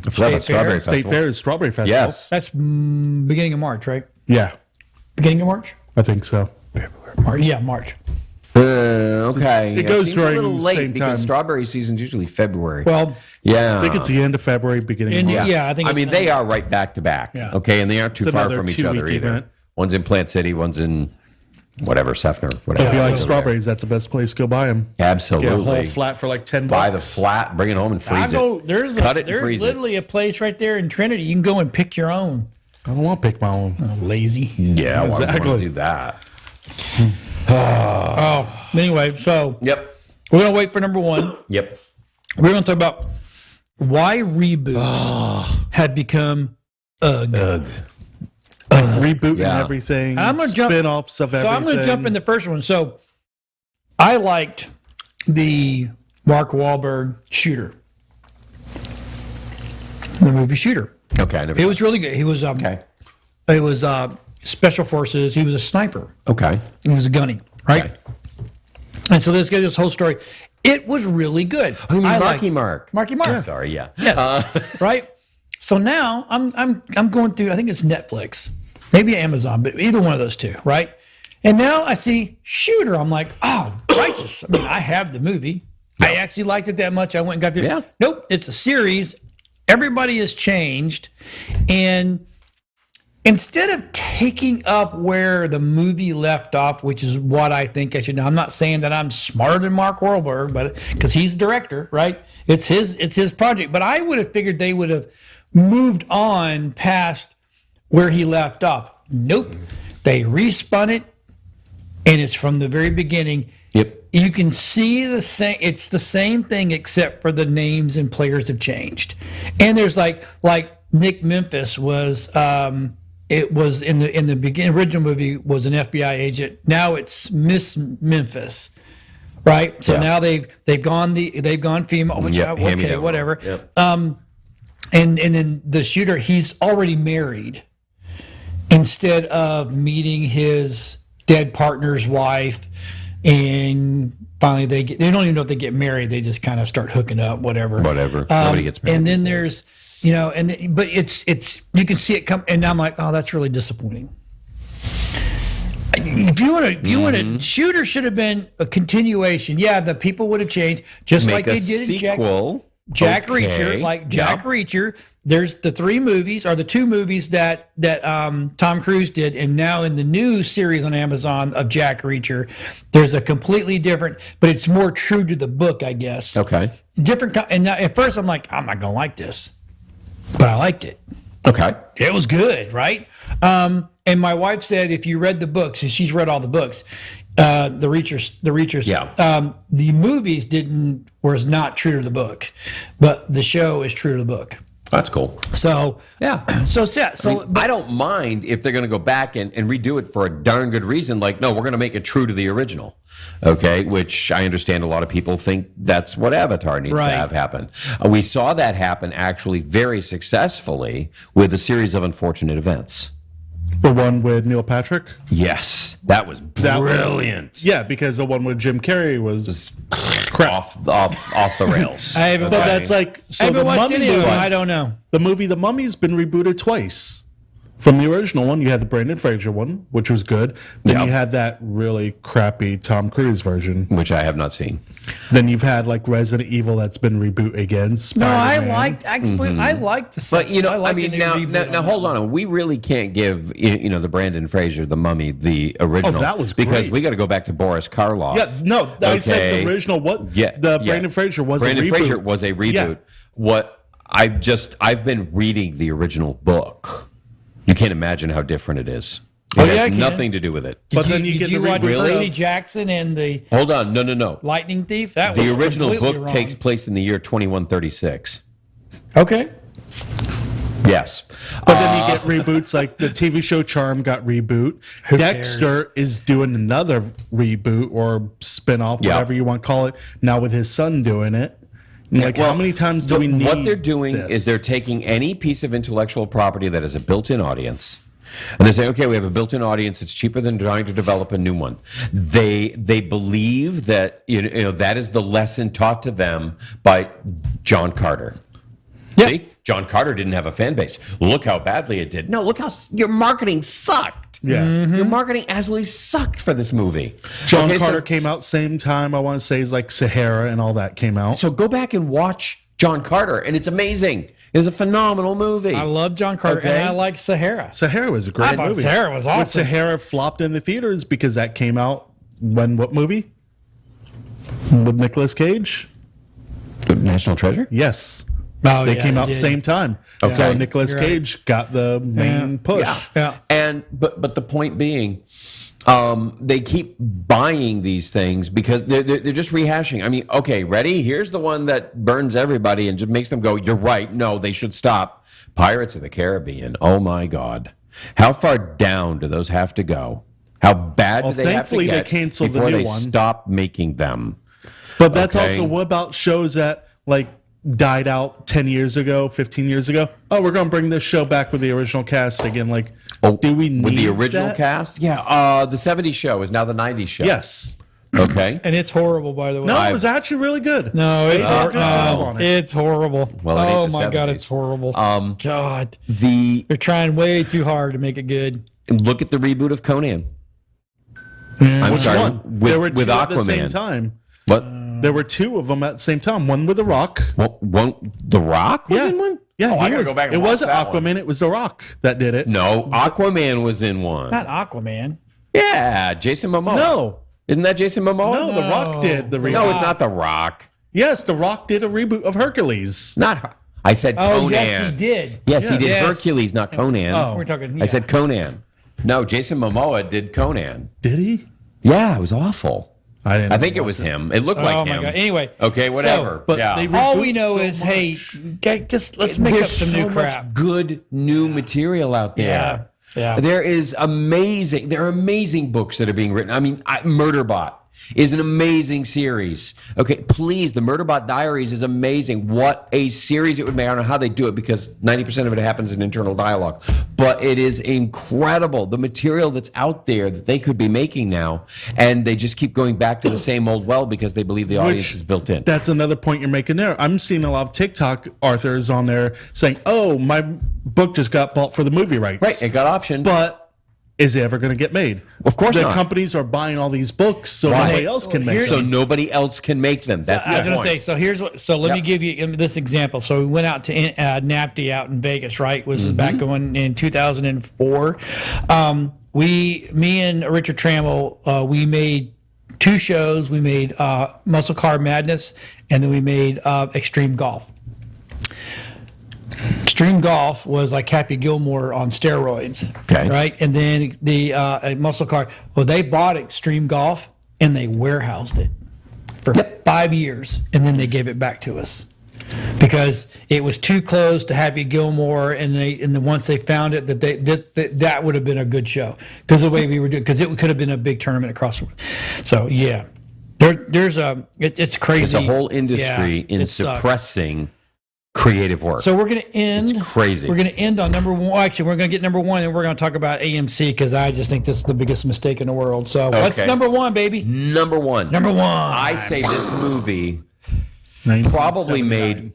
State Fair is Strawberry Festival. Yes, that's beginning of March, right? Yeah, beginning of March. I think so. March. Yeah, March. Okay. It goes seems during a little the late same because time. strawberry season's usually February. Well, yeah, I think it's the end of February, beginning of March. Yeah, I think. I mean, they are right back to back. Yeah. Okay, and they aren't too It's far another from each 2-week other either. event. One's in Plant City, one's in whatever, Sefner, whatever. If you like Over strawberries, that's the best place to go buy them. there. Absolutely. Get a whole flat for like $10. Buy the flat, bring it home and freeze it. There's Cut it and there's freeze it. literally a place right there in Trinity. You can go and pick your own. I don't want to pick my own. Lazy. Yeah, why would I Exactly. want to do that? Anyway, so Yep. we're gonna wait for number one. Yep. We're gonna talk about why reboots had become ugh. Rebooting Yeah. everything. I'm gonna jump- spin-offs of So everything. I'm going to jump in the first one. So I liked the Mark Wahlberg Shooter, the movie Shooter. Okay. I never It was really good. He was okay. It was special forces. He was a sniper. Okay. He was a gunny, right? Okay. And so this whole story. It was really good. Oh, you mean I Marky liked- Mark? Marky Mark. Sorry. Yeah. Yes. Right. So now I'm going through. I think it's Netflix, maybe Amazon, but either one of those two, right? And now I see Shooter. I'm like, oh, righteous. I mean, I have the movie. I actually liked it that much. I went and got the. Yeah. Nope, it's a series. Everybody has changed, and instead of taking up where the movie left off, which is what I think I should know. I'm not saying that I'm smarter than Mark Wahlberg, but because he's the director, right? It's his project. But I would have figured they would have moved on past where he left off. Nope. They respun it, and it's from the very beginning. Yep. You can see the same. It's the same thing except for the names and players have changed. And there's like Nick Memphis was. It was in the original movie was an FBI agent. Now it's Miss Memphis, right? So Yeah. now they've gone female. Which Yep, hand me okay, that whatever. one. Yep. And then the shooter, he's already married. Instead of meeting his dead partner's wife, and finally they don't even know if they get married. They just kind of start hooking up, whatever. Nobody gets married. And then these there's, days. but it's you can see it come, and I'm like, oh, that's really disappointing. If you want to, Shooter should have been a continuation. Yeah, the people would have changed, just like Make they a did in sequel. Jack Okay. Reacher, like Jack Yeah. Reacher. There's the 3 movies, or the 2 movies that Tom Cruise did, and now in the new series on Amazon of Jack Reacher, there's a completely different, but it's more true to the book, I guess. Okay. Different, and now, at first I'm like, I'm not gonna like this, but I liked it. Okay. It was good, right? And my wife said, if you read the books, and she's read all the books, the Reachers, Yeah. the movies was not true to the book, but the show is true to the book. That's cool. So Yeah. so I don't mind if they're going to go back and redo it for a darn good reason. Like, no, we're going to make it true to the original. Okay, which I understand a lot of people think that's what Avatar needs Right. to have happen. We saw that happen actually very successfully with a series of unfortunate events. The one with Neil Patrick? Yes, that was That was- brilliant. Yeah, because the one with Jim Carrey was crap. Off the rails. I haven't, But watched- that's like, I so haven't the watched Mummy any of them. movies, I don't know. the movie The Mummy's been rebooted twice. From the original one, you had the Brendan Fraser one, which was good. Then Yeah. you had that really crappy Tom Cruise version. Which I have not seen. Then you've had like Resident Evil that's been rebooted again. No, I Spider-Man. liked the. But I liked the new reboot now hold on. We really can't give the Brendan Fraser, the Mummy, the original. Oh, that was because great. we got to go back to Boris Karloff. Yeah, no, I said Okay. the original. What? Yeah, the yeah. Brendan Fraser was Brendan a reboot. Fraser was a reboot. Yeah. What I've been reading the original book. You can't imagine how different it is. It has nothing to do with it. But then you get the watch reboot. Percy Jackson and the Hold on. No. Lightning Thief? That The was original completely book wrong. takes place in the year 2136. Okay. Yes. But then you get reboots like the TV show Charm got reboot. Who Dexter is doing another reboot or spinoff, Yeah. whatever you want to call it, now with his son doing it. And like, how many times do we need What they're doing this? is they're taking any piece of intellectual property that has a built-in audience, and they say, okay, we have a built-in audience. It's cheaper than trying to develop a new one. They believe that you know that is the lesson taught to them by John Carter. Yeah. See? John Carter didn't have a fan base. Look how badly it did. No, look how your marketing sucked. Yeah. Your marketing absolutely sucked for this movie. John Okay, Carter came out same time, I want to say, is like Sahara and all that came out. So go back and watch John Carter, and it's amazing. It's a phenomenal movie. I love John Carter, Okay. and I like Sahara. Sahara was a great I thought movie. Sahara was But awesome. Sahara flopped in the theaters because that came out when what movie? With Nicolas Cage? National Treasure? Yes. Oh, They yeah, came out did. same time. Okay. So Nicolas You're right. Cage got the main push. Yeah. And but the point being, they keep buying these things because they're just rehashing. I mean, okay, ready? Here's the one that burns everybody and just makes them go, "You're right. No, they should stop." Pirates of the Caribbean. Oh my God, how far down do those have to go? How bad Well, do they have to thankfully, they get canceled the before new they one. stop making them? But that's Okay. also, what about shows that like died out 10 years ago, 15 years ago? Oh, we're going to bring this show back with the original cast again. Like, do we need With the original that? cast? Yeah. The 70s show is now the 90s show. Yes. Okay. And it's horrible, by the way. No, it was actually really good. No, it's, They did a good job no, on it. it's horrible. Well, it ain't oh the my God, 70s. it's horrible. God, The they're trying way too hard to make it good. look at the reboot of Conan. Which sorry, one? with- there were two with at the same Aquaman. time. What? There were two of them at the same time. One with The Rock. The Rock was in one? Yeah, Oh, I he gotta was. go back and It watch wasn't that Aquaman. one. It was The Rock that did it. No, Aquaman was in one. Not Aquaman. Yeah, Jason Momoa. No. Isn't that Jason Momoa? No, The Rock did the reboot. No, it's not The Rock. Yes, The Rock did a reboot of Hercules. Not. I said Oh, Conan. yes, he did. Yes, he did Yes. Hercules, not Conan. Oh. We're talking. I said Conan. No, Jason Momoa did Conan. Did he? Yeah, it was awful. I didn't. I think it was him. It looked like Oh him. my God. Anyway. Okay, whatever. but yeah. they All reboot we know so is, much. hey, just let's make up There's some so new much crap. good new material out there. Yeah. There are amazing books that are being written. I mean, Murderbot is an amazing series. Okay, please, the Murderbot Diaries is amazing. What a series it would make. I don't know how they do it because 90% of it happens in internal dialogue. But it is incredible, the material that's out there that they could be making now. And they just keep going back to the same old well because they believe the audience is built in. That's another point you're making there. I'm seeing a lot of TikTok authors on there saying, "Oh, my book just got bought for the movie rights." Right, it got optioned. But is it ever going to get made? Of course the not. companies are buying all these books so Right. nobody else can make So them. nobody else can make them. That's I was the going to point. say, so here's what, so let me Yep. give you this example. So we went out to NAPTI out in Vegas, right? Was back going in 2004. Me and Richard Trammell, we made two shows. We made Muscle Car Madness, and then we made Extreme Golf. Extreme Golf was like Happy Gilmore on steroids, Okay. right? And then the Muscle Car, well, they bought Extreme Golf and they warehoused it for 5 years, and then they gave it back to us because it was too close to Happy Gilmore, and then once they found it, that would have been a good show because the way we were doing, because it could have been a big tournament across the world. So yeah, it's crazy. There's a whole industry Yeah, in it sucks. suppressing creative work. So we're going to end. It's crazy. We're going to end on number one. Well, actually, we're going to get number one, and we're going to talk about AMC because I just think this is the biggest mistake in the world. So what's Okay. number one, baby? Number one. Number one. I say this movie probably 1979.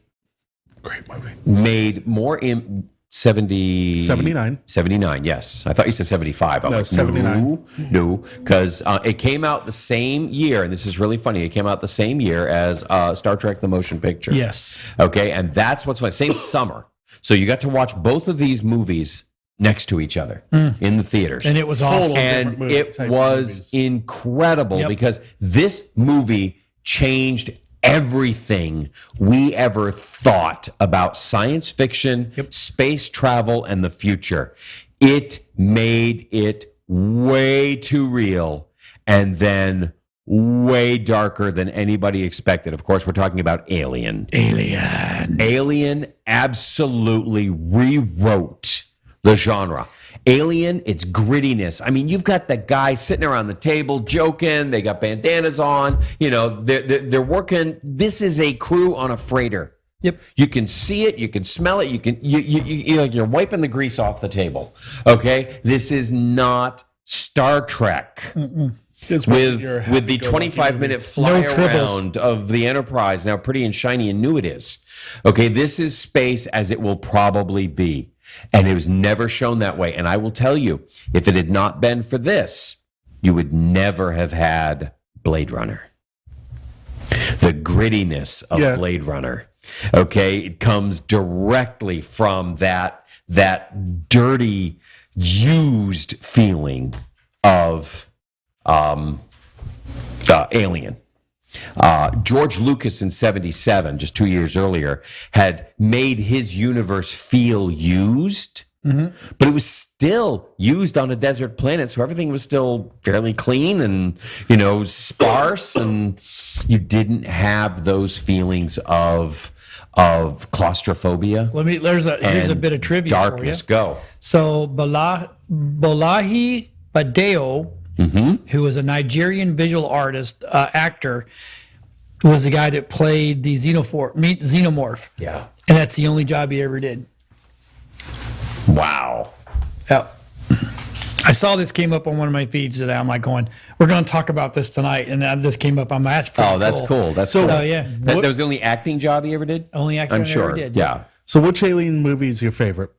Great movie. made more in 79. 79, yes. I thought you said 75. I'm No, like, 79. No, because it came out the same year, and this is really funny. It came out the same year as Star Trek: The Motion Picture. Yes. Okay, and that's what's funny. Same summer. So you got to watch both of these movies next to each other in the theaters. And it was awesome. And different it type was movies. incredible Yep. because this movie changed everything we ever thought about science fiction, space travel, and the future. it made it way too real and then way darker than anybody expected. Of course, we're talking about Alien. Alien absolutely rewrote the genre. Alien, its grittiness. I mean, you've got the guy sitting around the table joking. They got bandanas on. You know, they're working. This is a crew on a freighter. Yep. You can see it. You can smell it. You're wiping the grease off the table. Okay. This is not Star Trek. With the 25-minute fly around of the Enterprise, now pretty and shiny and new it is. Okay, this is space as it will probably be. And it was never shown that way. And I will tell you, if it had not been for this, you would never have had Blade Runner. The grittiness of Blade Runner. Okay, it comes directly from that dirty, used feeling of Alien. George Lucas in 1977, just 2 years earlier, had made his universe feel used, but it was still used on a desert planet, so everything was still fairly clean and, you know, sparse, and you didn't have those feelings of claustrophobia. Here's a bit of trivia darkness. for you. Go. So Bolaji Badeo, who was a Nigerian visual artist, actor, was the guy that played the xenomorph. Yeah. And that's the only job he ever did. Wow. Yeah. I saw this came up on one of my feeds today. I'm like going, we're going to talk about this tonight. And this came up on my ass. Oh, that's cool. That's cool. So, yeah. That was the only acting job he ever did? Only acting I ever did. Yeah. So which Alien movie is your favorite?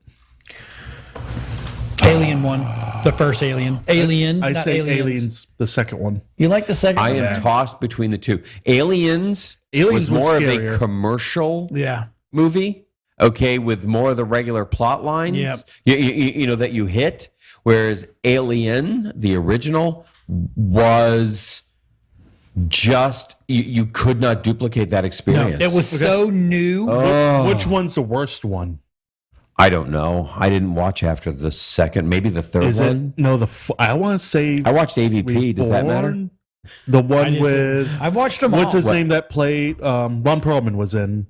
Alien one. The first Alien. Alien. I not say Aliens. the second one. You like the second I one? am tossed between the two. Aliens was more of a commercial movie, okay, with more of the regular plot lines you know, that you hit, whereas Alien, the original, was just, you could not duplicate that experience. No, it was so new. Which one's the worst one? I don't know. I didn't watch after the second, maybe the third one. No, I want to say I watched AVP. Does that matter? The one with I watched them all. What's his name that played? Ron Perlman was in.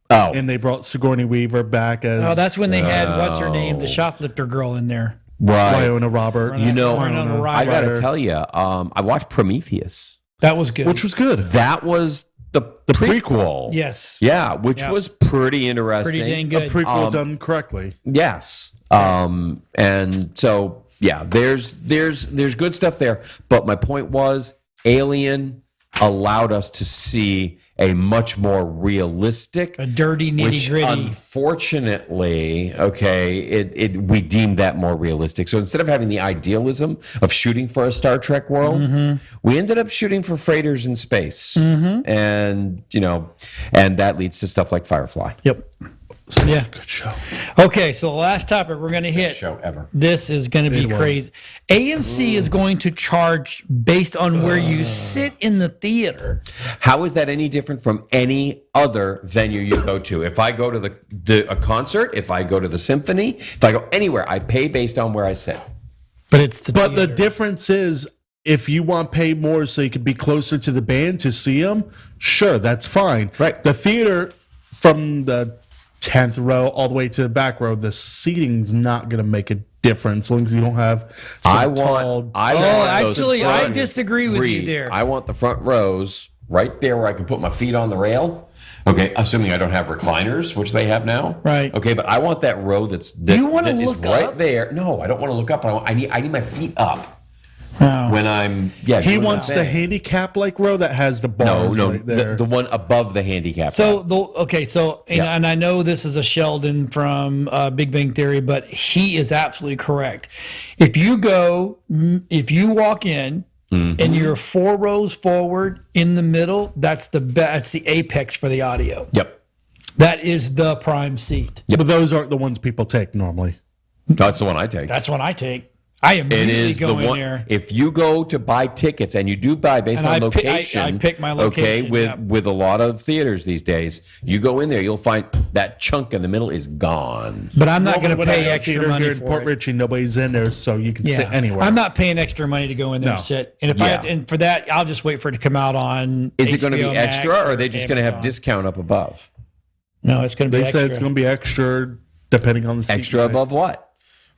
Oh, and they brought Sigourney Weaver back as. Oh, that's when they had what's her name, the shoplifter girl in there. Right. Winona Roberts. You know, I got to tell you, I watched Prometheus. That was good. Which was good. That was the prequel. Yes. Yeah, which was pretty interesting. Pretty dang good. A prequel done correctly. Yes. And so there's good stuff there. But my point was, Alien allowed us to see a much more realistic, a dirty nitty gritty. Unfortunately, we deemed that more realistic. So instead of having the idealism of shooting for a Star Trek world, we ended up shooting for freighters in space, and and that leads to stuff like Firefly. Yep. Yeah. Good show. Okay, so the last topic we're going to hit. Best show ever. This is going to be crazy. AMC is going to charge based on where you sit in the theater. How is that any different from any other venue you go to? If I go to a concert, if I go to the symphony, if I go anywhere, I pay based on where I sit. But it's the difference is, if you want to pay more so you can be closer to the band to see them, sure, that's fine. Right. The theater, from the 10th row all the way to the back row, the seating's not going to make a difference as long as you don't have I disagree with you there. I want the front rows right there where I can put my feet on the rail. Okay, assuming I don't have recliners, which they have now. Right. Okay, but I want that row that is right there. No, I don't want to look up. I need my feet up. Oh. When I'm he wants the handicap like row that has the bars right there. The one above the handicap. So and I know this is a Sheldon from Big Bang Theory, but he is absolutely correct. If you walk in and you're 4 rows forward in the middle, that's the apex for the audio. Yep. That is the prime seat. Yep. But those aren't the ones people take normally. That's the one I take. That's one I take. I am It really is the going one. there. If you go to buy tickets, and you do buy based And on I pick- location, I pick my location, Okay, with yeah. with a lot of theaters these days, you go in there, you'll find that chunk in the middle is gone. But I'm not Well, going to when I pay go to extra theater money here in for Port it. Richey, nobody's in there, so you can sit anywhere. I'm not paying extra money to go in there and No. sit. And if Yeah. and for that, I'll just wait for it to come out on. Is it going to be HBO Max extra, or are they just going to have Amazon. discount up above? No, it's going to be They extra. said it's going to be extra depending on the seat. Extra type. above what?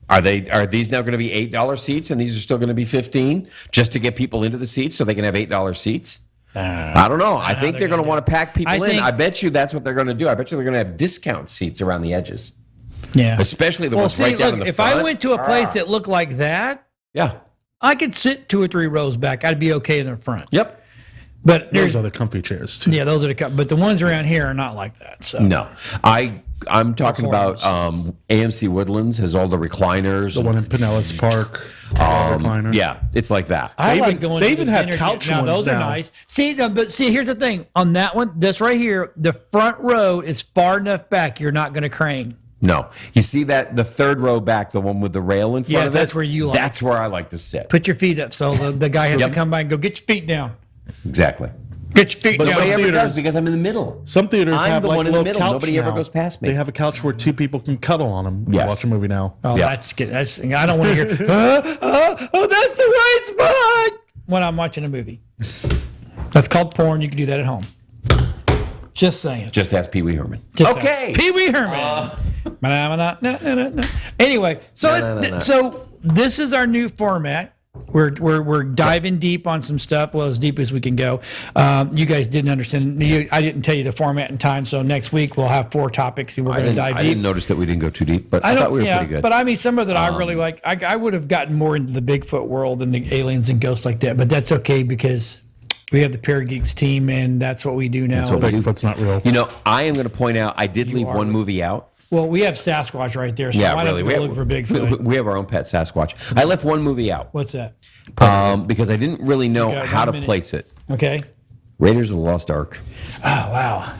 Are these now going to be $8 seats, and these are still going to be $15 just to get people into the seats so they can have $8 seats? I don't know. I think they're going to want to pack people in. I bet you that's what they're going to do. I bet you they're going to have discount seats around the edges, Yeah. especially the ones right down in the if front. I went to a place that looked like that, Yeah. I could sit 2 or 3 rows back. I'd be okay in the front. Yep. But Those there's are the comfy chairs, too. yeah, those are the but the ones around here are not like that. So No. I'm talking about AMC Woodlands has all the recliners. The one in Pinellas Park, recliner. Yeah, it's like that. I They like even- going. they to even the have dinner couch now, ones those are now. nice. See, no, but see, here's the thing. On that one, this right here, the front row is far enough back. You're not going to crane. No. You see that the third row back, the one with the rail in front Yeah, of it? that's where you like. That's where I like to sit. Put your feet up, so the guy has to come by and go get your feet down. Exactly. Get your feet But down. Nobody ever theaters- does because I'm in the middle. Some theaters I'm have the like one a in the little middle. couch Nobody ever now. goes past me. They have a couch where 2 people can cuddle on them and Yes. watch a movie now. Oh, Yeah. that's good. That's I don't want to hear. Oh, that's the right spot when I'm watching a movie. That's called porn. You can do that at home. Just saying. Just ask Pee Wee Herman. Just Okay. Pee Wee Herman. No. Anyway, so No. so this is our new format. We're diving deep on some stuff, well, as deep as we can go. You guys didn't understand. I didn't tell you the format in time, so next week we'll have 4 topics and we're going to dive I deep. didn't notice that we didn't go too deep, but I thought we were pretty good. But I mean, some of that I really like. I would have gotten more into the Bigfoot world and the aliens and ghosts like that, but that's okay because we have the Parageeks team, and that's what we do now. what we do. Bigfoot's not real. You know, I am going to point out I did leave one movie out. Well, we have Sasquatch right there, so Yeah, why really. don't we look for Bigfoot? We have our own pet Sasquatch. I left one movie out What's that? because I didn't really know got how 1 to minute. place it. Okay. Raiders of the Lost Ark. Oh, wow.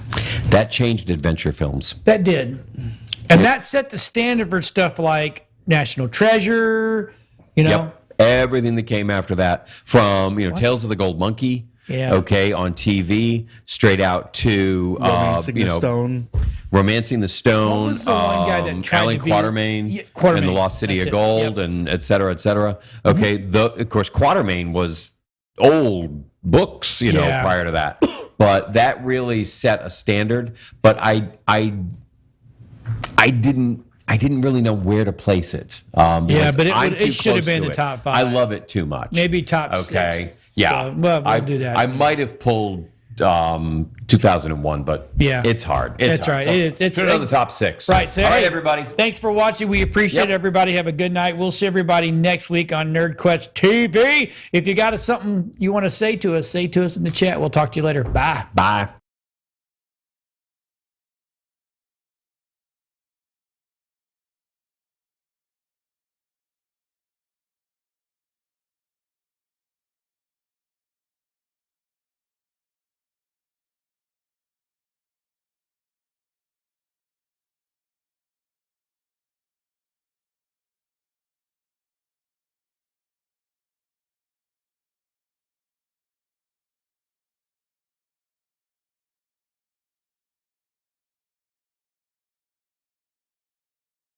That changed adventure films. That did. And that set the standard for stuff like National Treasure, you know? Yep. Everything that came after that, from Tales of the Gold Monkey, Yeah. okay, on TV, straight out to Romancing the Stone. Romancing the Stone. What was the one guy that tried Alan to be- Quatermain, Yeah, Quatermain, and the Lost City that's of it, Gold, yep. and et cetera, et cetera. Okay, of course, Quatermain was old books, Yeah. prior to that, but that really set a standard. But I didn't really know where to place it. Because but I'm too it should have close been to the it. top 5. I love it too much. Maybe top Okay. 6. Yeah. So, well, we'll do that. I might have pulled 2001, but Yeah. it's hard. It's That's hard. right. So It's put it on the top 6. Right. So, all right, hey, everybody. Thanks for watching. We appreciate it. Everybody have a good night. We'll see everybody next week on NerdQuest TV. If you got something you want to say to us in the chat. We'll talk to you later. Bye. Bye.